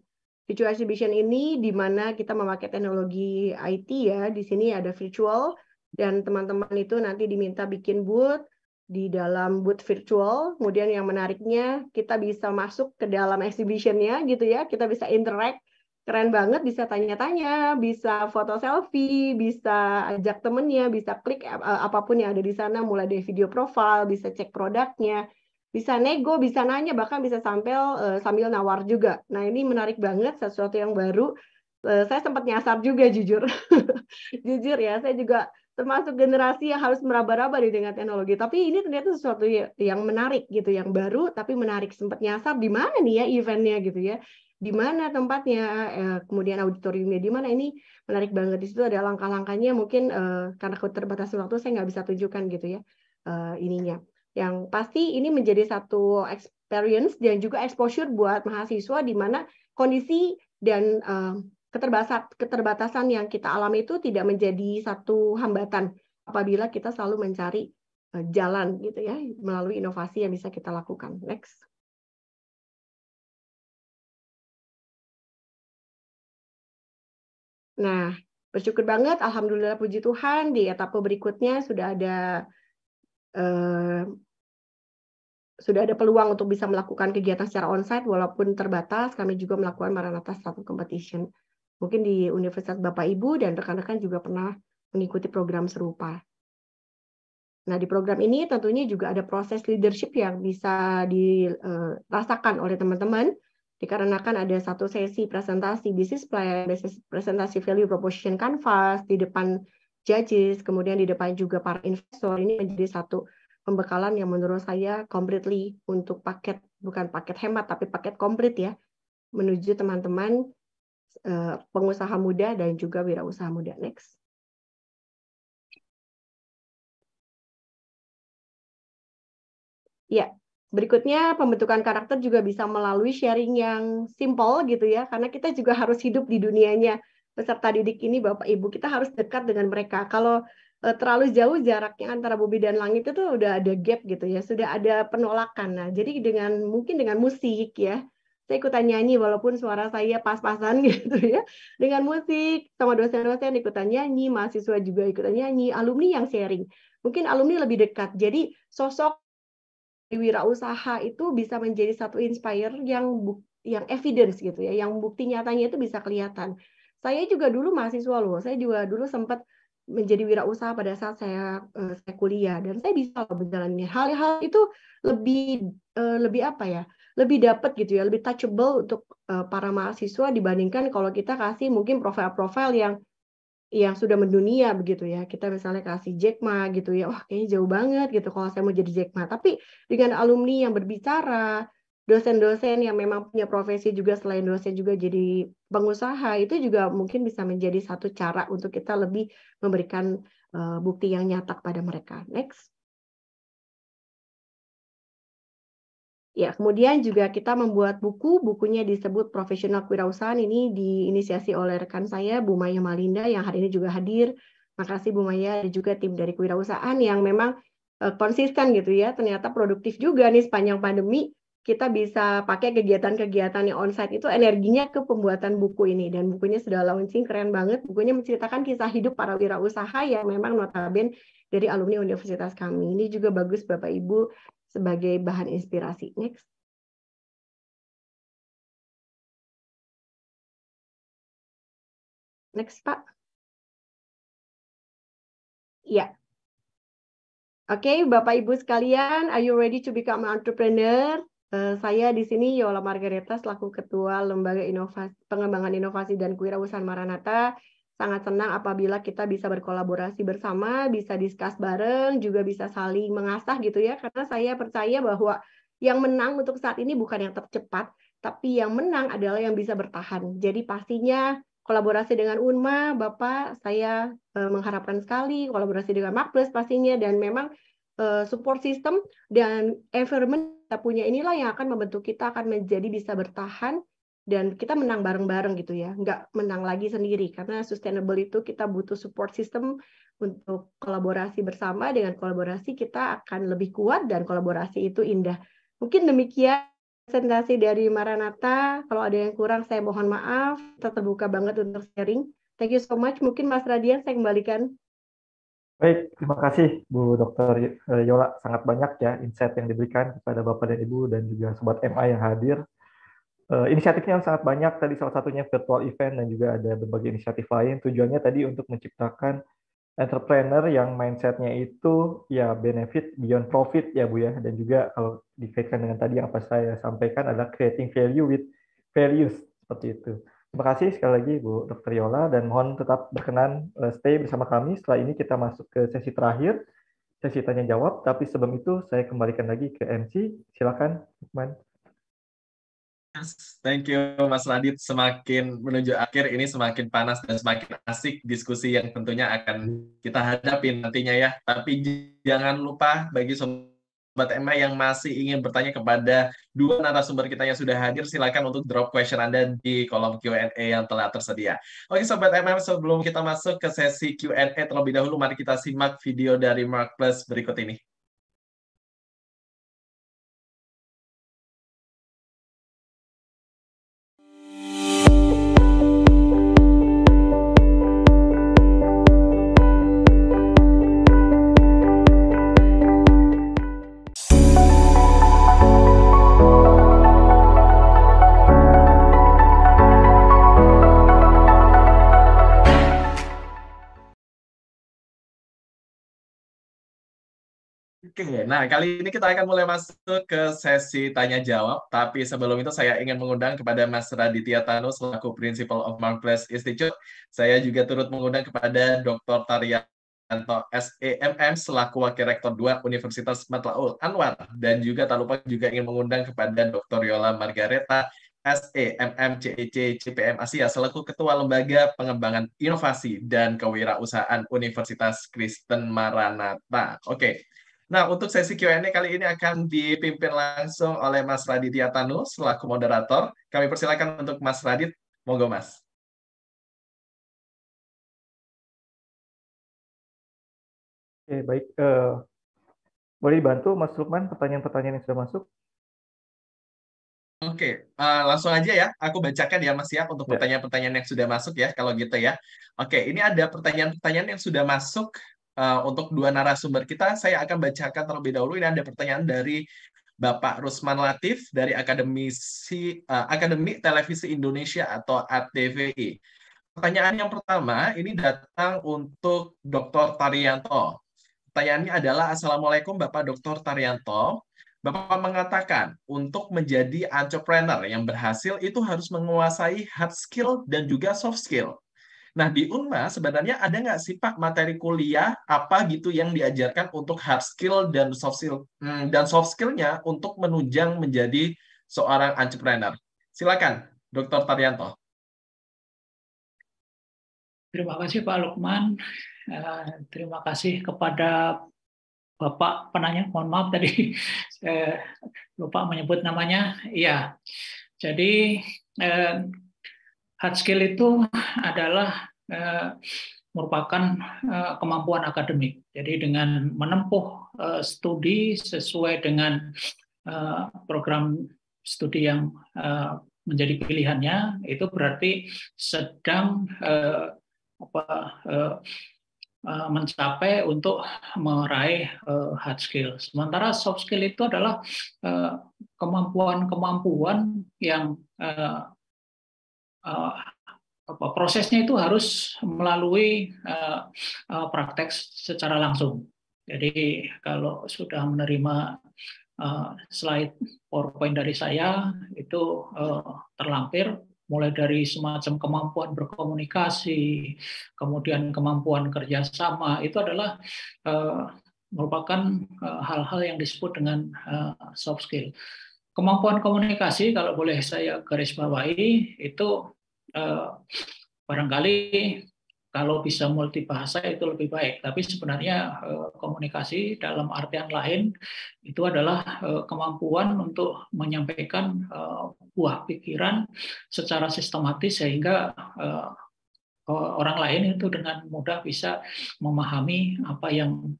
Speaker 4: Virtual exhibition ini di mana kita memakai teknologi IT ya. Di sini ada virtual dan teman-teman itu nanti diminta bikin booth di dalam booth virtual. Kemudian yang menariknya kita bisa masuk ke dalam exhibition-nya gitu ya. Kita bisa interact keren banget, bisa tanya-tanya, bisa foto selfie, bisa ajak temennya, bisa klik apapun yang ada di sana, mulai dari video profile, bisa cek produknya, bisa nego, bisa nanya, bahkan bisa sambil nawar juga. Nah, ini menarik banget, sesuatu yang baru. Saya sempat nyasar juga, jujur. Jujur ya, saya juga termasuk generasi yang harus meraba-raba dengan teknologi. Tapi ini ternyata sesuatu yang menarik gitu, yang baru tapi menarik. Sempat nyasar di mana nih ya eventnya gitu ya. Di mana tempatnya, kemudian auditoriumnya di mana, ini menarik banget. Di situ ada langkah-langkahnya, mungkin karena keterbatasan waktu saya nggak bisa tunjukkan gitu ya ininya. Yang pasti ini menjadi satu experience dan juga exposure buat mahasiswa di mana kondisi dan keterbatasan yang kita alami itu tidak menjadi satu hambatan apabila kita selalu mencari jalan gitu ya melalui inovasi yang bisa kita lakukan. Next. Nah, bersyukur banget, alhamdulillah puji Tuhan di etapa berikutnya sudah ada peluang untuk bisa melakukan kegiatan secara onsite walaupun terbatas. Kami juga melakukan Maranatha Startup Competition. Mungkin di Universitas Bapak Ibu dan rekan-rekan juga pernah mengikuti program serupa. Nah, di program ini tentunya juga ada proses leadership yang bisa dirasakan oleh teman-teman, dikarenakan ada satu sesi presentasi business plan, presentasi value proposition canvas, di depan judges, kemudian di depan juga para investor. Ini menjadi satu pembekalan yang menurut saya completely untuk bukan paket hemat, tapi paket komplit ya, menuju teman-teman pengusaha muda dan juga wirausaha muda. Next. Ya, berikutnya pembentukan karakter juga bisa melalui sharing yang simple gitu ya, karena kita juga harus hidup di dunianya. Peserta didik ini Bapak Ibu, kita harus dekat dengan mereka. Kalau terlalu jauh jaraknya antara bumi dan langit itu udah ada gap gitu ya, sudah ada penolakan. Nah, jadi mungkin dengan musik ya, saya ikutan nyanyi walaupun suara saya pas-pasan gitu ya. Dengan musik, sama dosen-dosen ikutan nyanyi, mahasiswa juga ikutan nyanyi, alumni yang sharing. Mungkin alumni lebih dekat. Jadi sosok wirausaha itu bisa menjadi satu inspire yang evidence gitu ya, yang bukti nyatanya itu bisa kelihatan. Saya juga dulu mahasiswa loh, saya juga dulu sempat menjadi wirausaha pada saat saya kuliah dan saya bisa menjalani hal-hal itu lebih apa ya, lebih dapat gitu ya, lebih touchable untuk para mahasiswa dibandingkan kalau kita kasih mungkin profil-profil yang sudah mendunia begitu ya. Kita misalnya kasih Jack Ma gitu ya, wah kayaknya jauh banget gitu kalau saya mau jadi Jack Ma. Tapi dengan alumni yang berbicara, dosen-dosen yang memang punya profesi juga selain dosen juga jadi pengusaha, itu juga mungkin bisa menjadi satu cara untuk kita lebih memberikan bukti yang nyata kepada mereka. Next. Ya, kemudian juga kita membuat bukunya disebut Profesional Kewirausahaan, ini diinisiasi oleh rekan saya, Bu Maya Malinda, yang hari ini juga hadir. Makasih Bu Maya, dan juga tim dari Kewirausahaan yang memang konsisten gitu ya, ternyata produktif juga nih sepanjang pandemi, kita bisa pakai kegiatan-kegiatan yang onsite itu energinya ke pembuatan buku ini, dan bukunya sudah launching, keren banget. Bukunya menceritakan kisah hidup para wirausaha yang memang notabene dari alumni universitas kami. Ini juga bagus Bapak Ibu, sebagai bahan inspirasi. Next. Next, Pak. Ya. Oke, Bapak Ibu sekalian, are you ready to become an entrepreneur? Saya di sini Yola Margareta selaku Ketua Lembaga Pengembangan Inovasi dan Kewirausahaan Maranatha. Sangat senang apabila kita bisa berkolaborasi bersama, bisa discuss bareng, juga bisa saling mengasah gitu ya. Karena saya percaya bahwa yang menang untuk saat ini bukan yang tercepat, tapi yang menang adalah yang bisa bertahan. Jadi pastinya kolaborasi dengan UNMA, Bapak, saya mengharapkan sekali kolaborasi dengan Marketplace pastinya, dan memang support system dan environment kita punya inilah yang akan membentuk kita akan menjadi bisa bertahan dan kita menang bareng-bareng gitu ya, nggak menang lagi sendiri, karena sustainable itu kita butuh support system untuk kolaborasi bersama. Dengan kolaborasi kita akan lebih kuat dan kolaborasi itu indah. Mungkin demikian presentasi dari Maranatha. Kalau ada yang kurang saya mohon maaf, kita terbuka banget untuk sharing. Thank you so much. Mungkin Mas Radian saya kembalikan.
Speaker 2: Baik, terima kasih Bu Dr. Yola. Sangat banyak ya insight yang diberikan kepada Bapak dan Ibu dan juga Sobat MA yang hadir. Inisiatifnya sangat banyak, tadi salah satunya virtual event dan juga ada berbagai inisiatif lain. Tujuannya tadi untuk menciptakan entrepreneur yang mindset-nya itu ya benefit beyond profit ya Bu ya. Dan juga kalau dikaitkan dengan tadi yang apa saya sampaikan adalah creating value with values, seperti itu. Terima kasih sekali lagi Bu Dr. Yola, dan mohon tetap berkenan stay bersama kami. Setelah ini kita masuk ke sesi terakhir, sesi tanya jawab. Tapi sebelum itu saya kembalikan lagi ke MC. Silakan, Lukman.
Speaker 1: Thank you Mas Radit. Semakin menuju akhir ini semakin panas dan semakin asik diskusi yang tentunya akan kita hadapi nantinya ya. Tapi jangan lupa bagi Sobat MI yang masih ingin bertanya kepada dua narasumber kita yang sudah hadir, silakan untuk drop question Anda di kolom Q&A yang telah tersedia. Oke Sobat MI, sebelum kita masuk ke sesi Q&A terlebih dahulu, mari kita simak video dari Marketplace berikut ini. Oke, nah kali ini kita akan mulai masuk ke sesi tanya-jawab, tapi sebelum itu saya ingin mengundang kepada Mas Raditya Tanu selaku Principal of Marketplace Institute. Saya juga turut mengundang kepada Dr. Taryanto SEMM selaku Wakil Rektor 2 Universitas Matlaul Anwar, dan juga tak lupa juga ingin mengundang kepada Dr. Yola Margareta SEMM CEC CPM Asia selaku Ketua Lembaga Pengembangan Inovasi dan Kewirausahaan Universitas Kristen Maranatha. Oke. Nah, untuk sesi Q&A kali ini akan dipimpin langsung oleh Mas Raditya Tanu selaku moderator. Kami persilakan untuk Mas Radit. Monggo, Mas.
Speaker 2: Oke, baik. Boleh dibantu Mas Lukman pertanyaan-pertanyaan yang sudah masuk?
Speaker 1: Oke, langsung aja ya. Aku bacakan ya, Mas ya, untuk pertanyaan-pertanyaan yang sudah masuk ya, kalau gitu ya. Oke, ini ada pertanyaan-pertanyaan yang sudah masuk. Untuk dua narasumber kita, saya akan bacakan terlebih dahulu. Ini ada pertanyaan dari Bapak Rusman Latif dari Akademi Televisi Indonesia atau ATVI. Pertanyaan yang pertama ini datang untuk Dr. Taryanto. Pertanyaannya adalah, Assalamualaikum Bapak Dr. Taryanto. Bapak mengatakan untuk menjadi entrepreneur yang berhasil itu harus menguasai hard skill dan juga soft skill. Nah, di UNMA sebenarnya ada nggak sih Pak materi kuliah apa gitu yang diajarkan untuk hard skill dan soft skill-nya untuk menunjang menjadi seorang entrepreneur? Silakan, Dr. Taryanto.
Speaker 3: Terima kasih Pak Lukman. Terima kasih kepada Bapak penanya. Mohon maaf tadi saya lupa menyebut namanya. Iya. Jadi hard skill itu adalah merupakan kemampuan akademik. Jadi dengan menempuh studi sesuai dengan program studi yang menjadi pilihannya, itu berarti sedang mencapai untuk meraih hard skill. Sementara soft skill itu adalah kemampuan-kemampuan yang prosesnya itu harus melalui praktek secara langsung. Jadi kalau sudah menerima slide PowerPoint dari saya, itu terlampir mulai dari semacam kemampuan berkomunikasi, kemudian kemampuan kerjasama, itu adalah merupakan hal-hal yang disebut dengan soft skill. Kemampuan komunikasi, kalau boleh saya garis bawahi, itu barangkali kalau bisa multibahasa itu lebih baik. Tapi sebenarnya komunikasi dalam artian lain itu adalah kemampuan untuk menyampaikan buah pikiran secara sistematis sehingga orang lain itu dengan mudah bisa memahami apa yang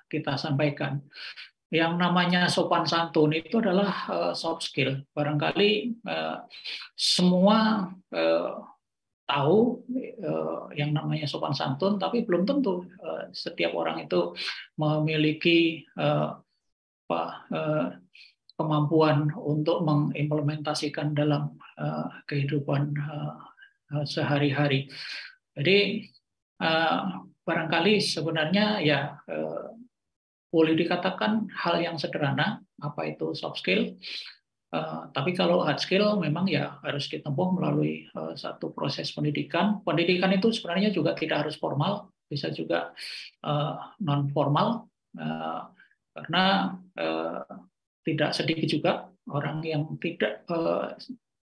Speaker 3: kita sampaikan. Yang namanya sopan santun itu adalah soft skill. Barangkali semua tahu yang namanya sopan santun, tapi belum tentu setiap orang itu memiliki kemampuan untuk mengimplementasikan dalam kehidupan sehari-hari. Jadi barangkali sebenarnya ya boleh dikatakan hal yang sederhana, apa itu soft skill. Tapi kalau hard skill memang ya harus ditempuh melalui satu proses pendidikan. Pendidikan itu sebenarnya juga tidak harus formal, bisa juga non formal, karena tidak sedikit juga orang yang tidak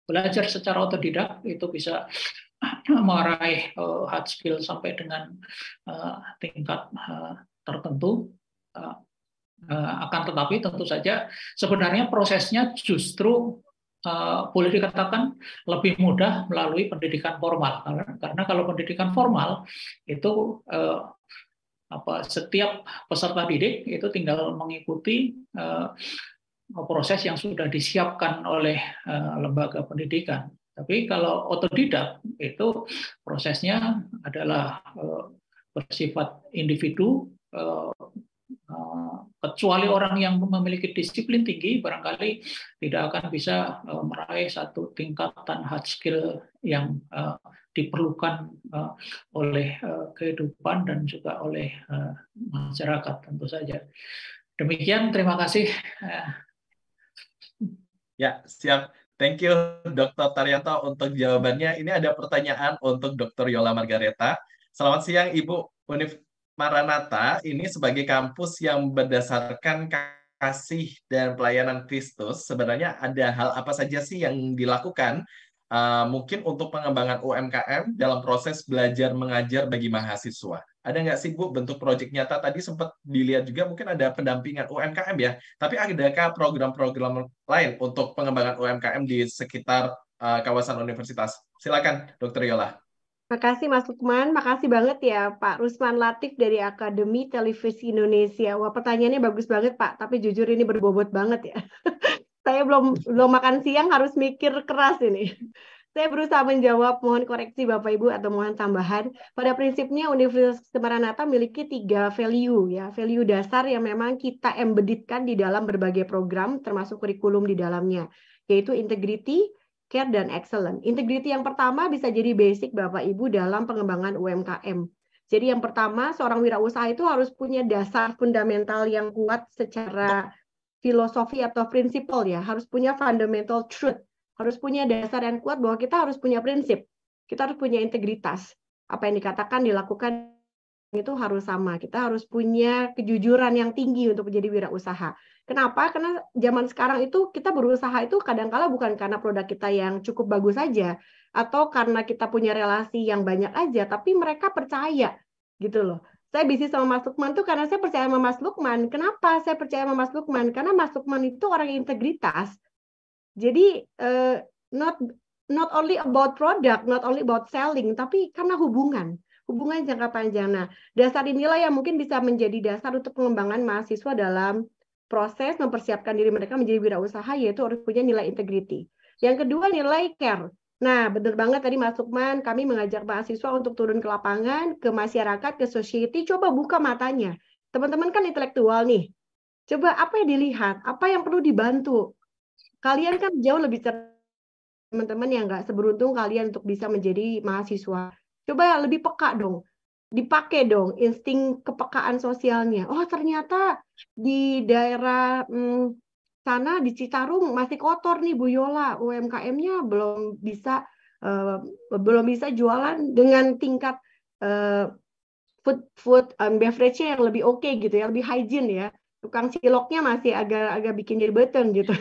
Speaker 3: belajar secara otodidak itu bisa meraih hard skill sampai dengan tingkat tertentu. Akan tetapi tentu saja sebenarnya prosesnya justru boleh dikatakan lebih mudah melalui pendidikan formal, karena kalau pendidikan formal itu setiap peserta didik itu tinggal mengikuti proses yang sudah disiapkan oleh lembaga pendidikan. Tapi kalau otodidak itu prosesnya adalah bersifat individu. Kecuali orang yang memiliki disiplin tinggi, barangkali tidak akan bisa meraih satu tingkatan hard skill yang diperlukan oleh kehidupan dan juga oleh masyarakat tentu saja. Demikian, terima kasih.
Speaker 1: Ya, siap. Thank you, Dr. Taryanto, untuk jawabannya. Ini ada pertanyaan untuk Dr. Yola Margareta. Selamat siang, Ibu. Maranatha ini sebagai kampus yang berdasarkan kasih dan pelayanan Kristus, sebenarnya ada hal apa saja sih yang dilakukan mungkin untuk pengembangan UMKM dalam proses belajar mengajar bagi mahasiswa? Ada nggak sih Bu bentuk proyek nyata? Tadi sempat dilihat juga mungkin ada pendampingan UMKM ya, tapi adakah program-program lain untuk pengembangan UMKM di sekitar kawasan universitas? Silakan Dr. Yola.
Speaker 4: Makasih Mas Lukman, makasih banget ya Pak Rusman Latif dari Akademi Televisi Indonesia. Wah, pertanyaannya bagus banget Pak, tapi jujur ini berbobot banget ya. Saya belum makan siang, harus mikir keras ini. Saya berusaha menjawab, mohon koreksi Bapak Ibu atau mohon tambahan. Pada prinsipnya Universitas Maranatha memiliki 3 value ya, value dasar yang memang kita embeditkan di dalam berbagai program termasuk kurikulum di dalamnya, yaitu integrity, care, dan excellent. Integrity yang pertama bisa jadi basic Bapak Ibu dalam pengembangan UMKM. Jadi yang pertama, seorang wirausaha itu harus punya dasar fundamental yang kuat secara filosofi atau prinsipal ya, harus punya fundamental truth, harus punya dasar yang kuat bahwa kita harus punya prinsip, kita harus punya integritas. Apa yang dikatakan, dilakukan itu harus sama. Kita harus punya kejujuran yang tinggi untuk menjadi wirausaha. Kenapa? Karena zaman sekarang itu kita berusaha itu kadang-kala bukan karena produk kita yang cukup bagus saja, atau karena kita punya relasi yang banyak aja, tapi mereka percaya gitu loh. Saya bisnis sama Mas Lukman tuh karena saya percaya sama Mas Lukman. Kenapa saya percaya sama Mas Lukman? Karena Mas Lukman itu orang yang integritas. Jadi not only about product, not only about selling, tapi karena hubungan jangka panjang. Nah, dasar inilah yang mungkin bisa menjadi dasar untuk pengembangan mahasiswa dalam proses mempersiapkan diri mereka menjadi wirausaha, yaitu harus punya nilai integrity. Yang kedua, nilai care. Nah, benar banget tadi Mas Lukman, kami mengajak mahasiswa untuk turun ke lapangan, ke masyarakat, ke society, coba buka matanya. Teman-teman kan intelektual nih. Coba apa yang dilihat, apa yang perlu dibantu. Kalian kan jauh lebih teman-teman yang nggak seberuntung kalian untuk bisa menjadi mahasiswa. Coba lebih peka dong. Dipakai dong insting kepekaan sosialnya. Oh, ternyata di daerah sana di Citarum masih kotor nih Bu Yola, UMKM-nya belum bisa jualan dengan tingkat food and beverage-nya yang lebih oke gitu ya, lebih hygiene ya. Tukang ciloknya masih agak bikin jadi beteng gitu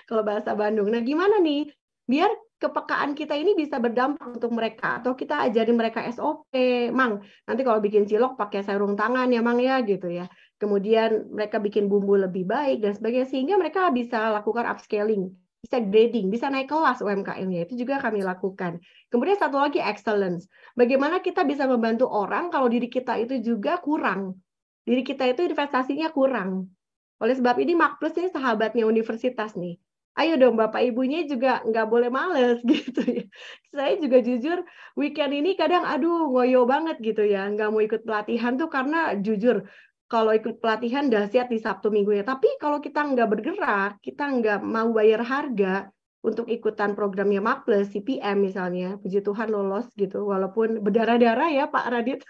Speaker 4: kalau bahasa Bandung. Nah, gimana nih biar kepekaan kita ini bisa berdampak untuk mereka, atau kita ajarin mereka SOP, Mang, nanti kalau bikin cilok pakai sarung tangan ya Mang ya gitu ya. Kemudian mereka bikin bumbu lebih baik dan sebagainya, sehingga mereka bisa lakukan upscaling, bisa grading, bisa naik kelas UMKM-nya, itu juga kami lakukan. Kemudian satu lagi excellence, bagaimana kita bisa membantu orang kalau diri kita itu juga kurang, diri kita itu investasinya kurang. Oleh sebab ini Marplus ini sahabatnya universitas nih. Ayo dong Bapak Ibunya juga nggak boleh males gitu ya. Saya juga jujur weekend ini kadang ngoyo banget gitu ya. Nggak mau ikut pelatihan tuh karena jujur kalau ikut pelatihan dahsyat di Sabtu Minggu ya. Tapi kalau kita nggak bergerak, kita nggak mau bayar harga, untuk ikutan programnya Mark+ CPM misalnya, puji Tuhan lolos gitu, walaupun berdarah-darah ya Pak Radit.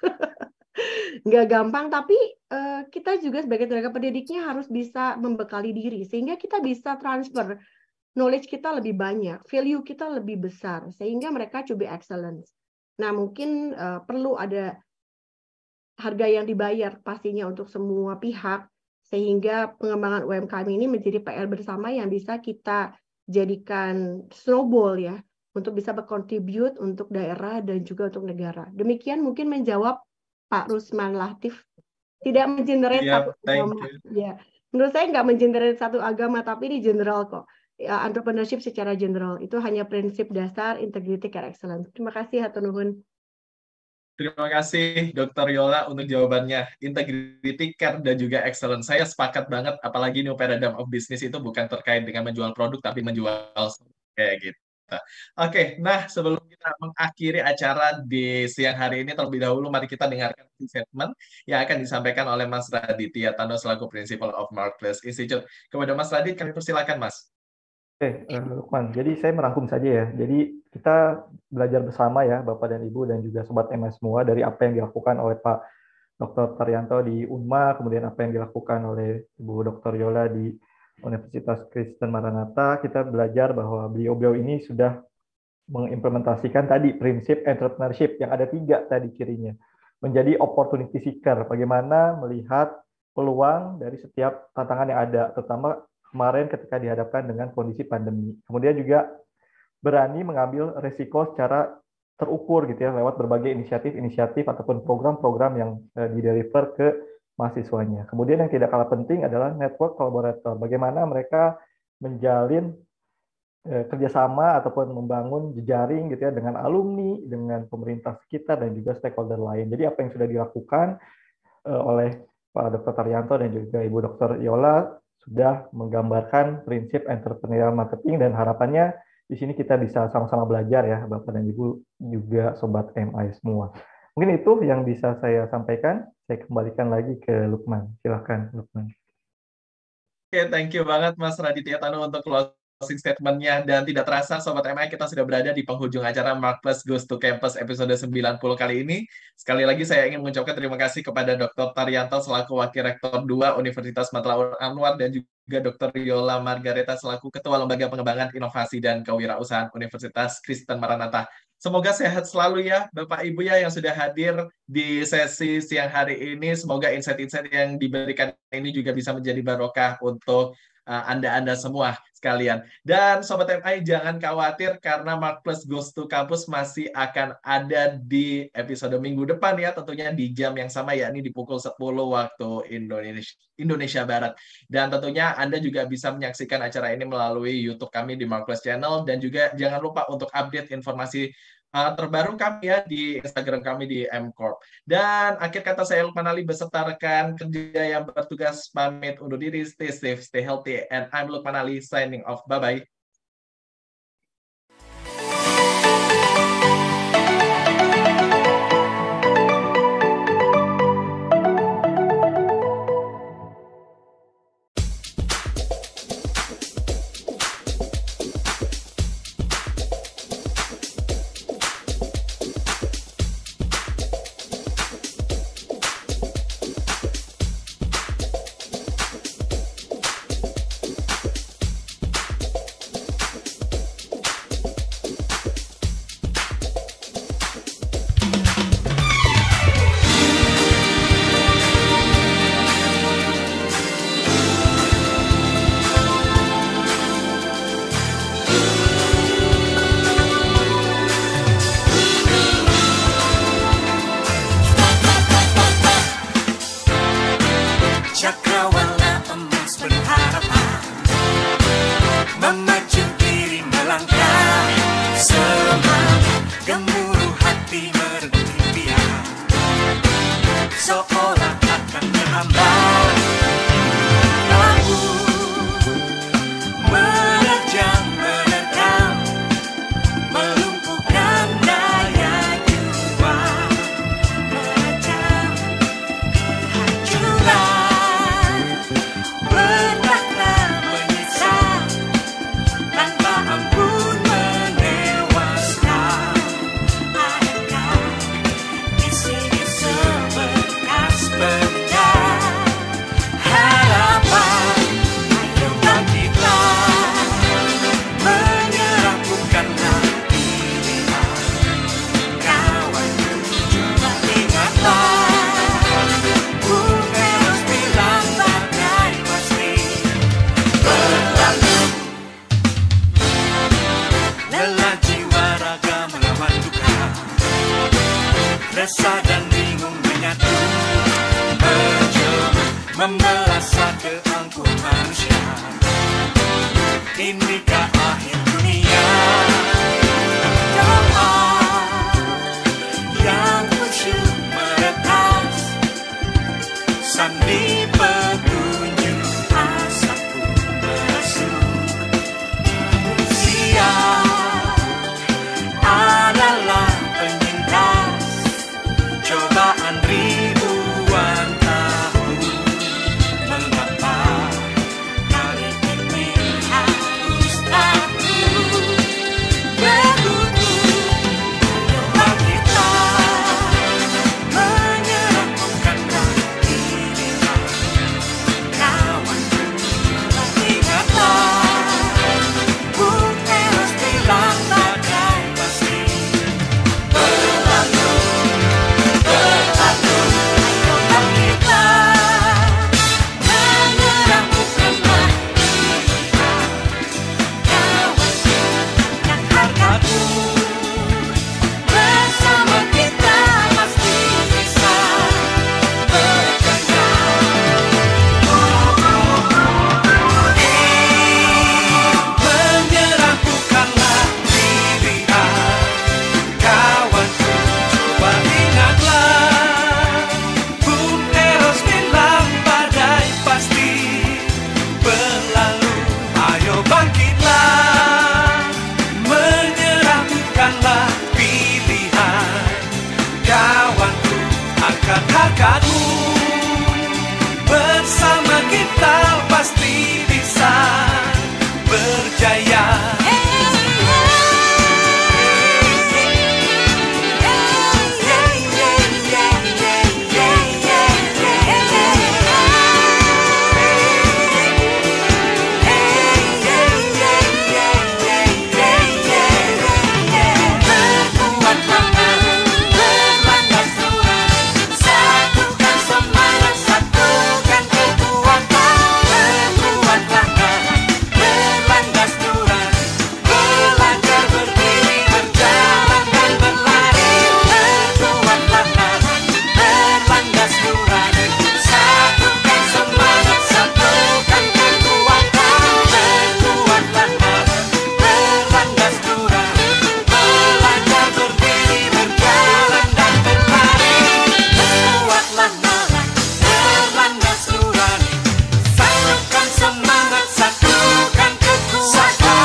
Speaker 4: Nggak gampang, tapi kita juga sebagai tenaga pendidiknya harus bisa membekali diri, sehingga kita bisa transfer knowledge kita lebih banyak, value kita lebih besar, sehingga mereka to be excellence. Nah, mungkin perlu ada harga yang dibayar pastinya untuk semua pihak, sehingga pengembangan UMKM ini menjadi PR bersama yang bisa kita jadikan snowball ya, untuk bisa berkontribut untuk daerah dan juga untuk negara. Demikian mungkin menjawab Pak Rusman Latif. Tidak mengenerate satu agama. Ya. Menurut saya nggak mengenerate satu agama, tapi ini general kok. Ya, entrepreneurship secara general. Itu hanya prinsip dasar, integrity, care, excellence. Terima kasih, hatur nuhun.
Speaker 1: Terima kasih Dr. Yola untuk jawabannya. Integrity, care, dan juga excellence. Saya sepakat banget, apalagi new paradigm of business itu bukan terkait dengan menjual produk, tapi menjual kayak gitu. Oke, nah sebelum kita mengakhiri acara di siang hari ini, terlebih dahulu mari kita dengarkan statement yang akan disampaikan oleh Mas Raditya Tano selaku Principal of Mark+ Institute. Kepada Mas Radit, kami persilakan Mas.
Speaker 2: Oke, Lukman. Jadi saya merangkum saja ya. Jadi kita belajar bersama ya, Bapak dan Ibu dan juga Sobat MI semua dari apa yang dilakukan oleh Pak Dr. Taryanto di UNMA, kemudian apa yang dilakukan oleh Ibu Dr. Yola di Universitas Kristen Maranatha. Kita belajar bahwa beliau-beliau ini sudah mengimplementasikan tadi prinsip entrepreneurship yang ada 3 tadi cirinya. Menjadi opportunity seeker, bagaimana melihat peluang dari setiap tantangan yang ada, terutama kemarin ketika dihadapkan dengan kondisi pandemi. Kemudian juga berani mengambil resiko secara terukur gitu ya, lewat berbagai inisiatif ataupun program-program yang dideliver ke mahasiswanya. Kemudian yang tidak kalah penting adalah network kolaborator. Bagaimana mereka menjalin kerjasama ataupun membangun jejaring gitu ya dengan alumni, dengan pemerintah sekitar dan juga stakeholder lain. Jadi apa yang sudah dilakukan oleh Pak Dr. Taryanto dan juga Ibu Dr. Yola sudah menggambarkan prinsip entrepreneurial marketing, dan harapannya di sini kita bisa sama-sama belajar ya Bapak dan Ibu juga Sobat MI semua. Mungkin itu yang bisa saya sampaikan. Saya kembalikan lagi ke Lukman. Silakan Lukman.
Speaker 1: Oke, thank you banget Mas Raditya Tano untuk closing statement-nya. Dan tidak terasa Sobat MI, kita sudah berada di penghujung acara Mark+ Goes to Campus episode 90 kali ini. Sekali lagi saya ingin mengucapkan terima kasih kepada Dr. Taryanto selaku Wakil Rektor 2 Universitas Matlaul Anwar dan juga Dr. Yola Margareta selaku Ketua Lembaga Pengembangan Inovasi dan Kewirausahaan Universitas Kristen Maranatha. Semoga sehat selalu ya Bapak Ibu ya yang sudah hadir di sesi siang hari ini. Semoga insight-insight yang diberikan ini juga bisa menjadi barokah untuk Anda-Anda semua sekalian. Dan Sobat MI jangan khawatir karena Mark+ Goes to Campus masih akan ada di episode minggu depan ya, tentunya di jam yang sama yakni di pukul 10 waktu Indonesia Barat. Dan tentunya Anda juga bisa menyaksikan acara ini melalui YouTube kami di Mark+ Channel, dan juga jangan lupa untuk update informasi terbaru kami ya di Instagram kami di M-Corp. Dan akhir kata saya Lukman Ali beserta rekan kerja yang bertugas pamit undur diri. Stay safe, stay healthy, and I'm Lukman Ali signing off. Bye-bye.
Speaker 13: Tanpa ampun menyatu, menjelma, membelah satu angkut manusia. Inikah akhir dunia? Doa yang khusyuk meretas, sambil petunjuk asaku merasuk. Manusia adalah penyintas cobaan ribuan tahun. Mengapa kali ini harus takut? Berutuh doa kita menyerahkanlah diri. Kawan ingatlah, bukan harus bilang badai pasti berlalu, berlalu. Ayo kita menyerahkanlah diri. Kawan dan hargaku, bersama kita pasti bisa berjaya. Menyerah bukanlah pilihan, kawanku, coba ingatlah. Bung Eros bilang badai pasti berlalu. Ayo bangkitlah, menyerah bukanlah pilihan, kawanku, angkat hargamu. Bersama kita pasti bisa berjaya. Satukan semangat, satukan kekuatan.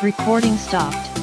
Speaker 14: Recording stopped.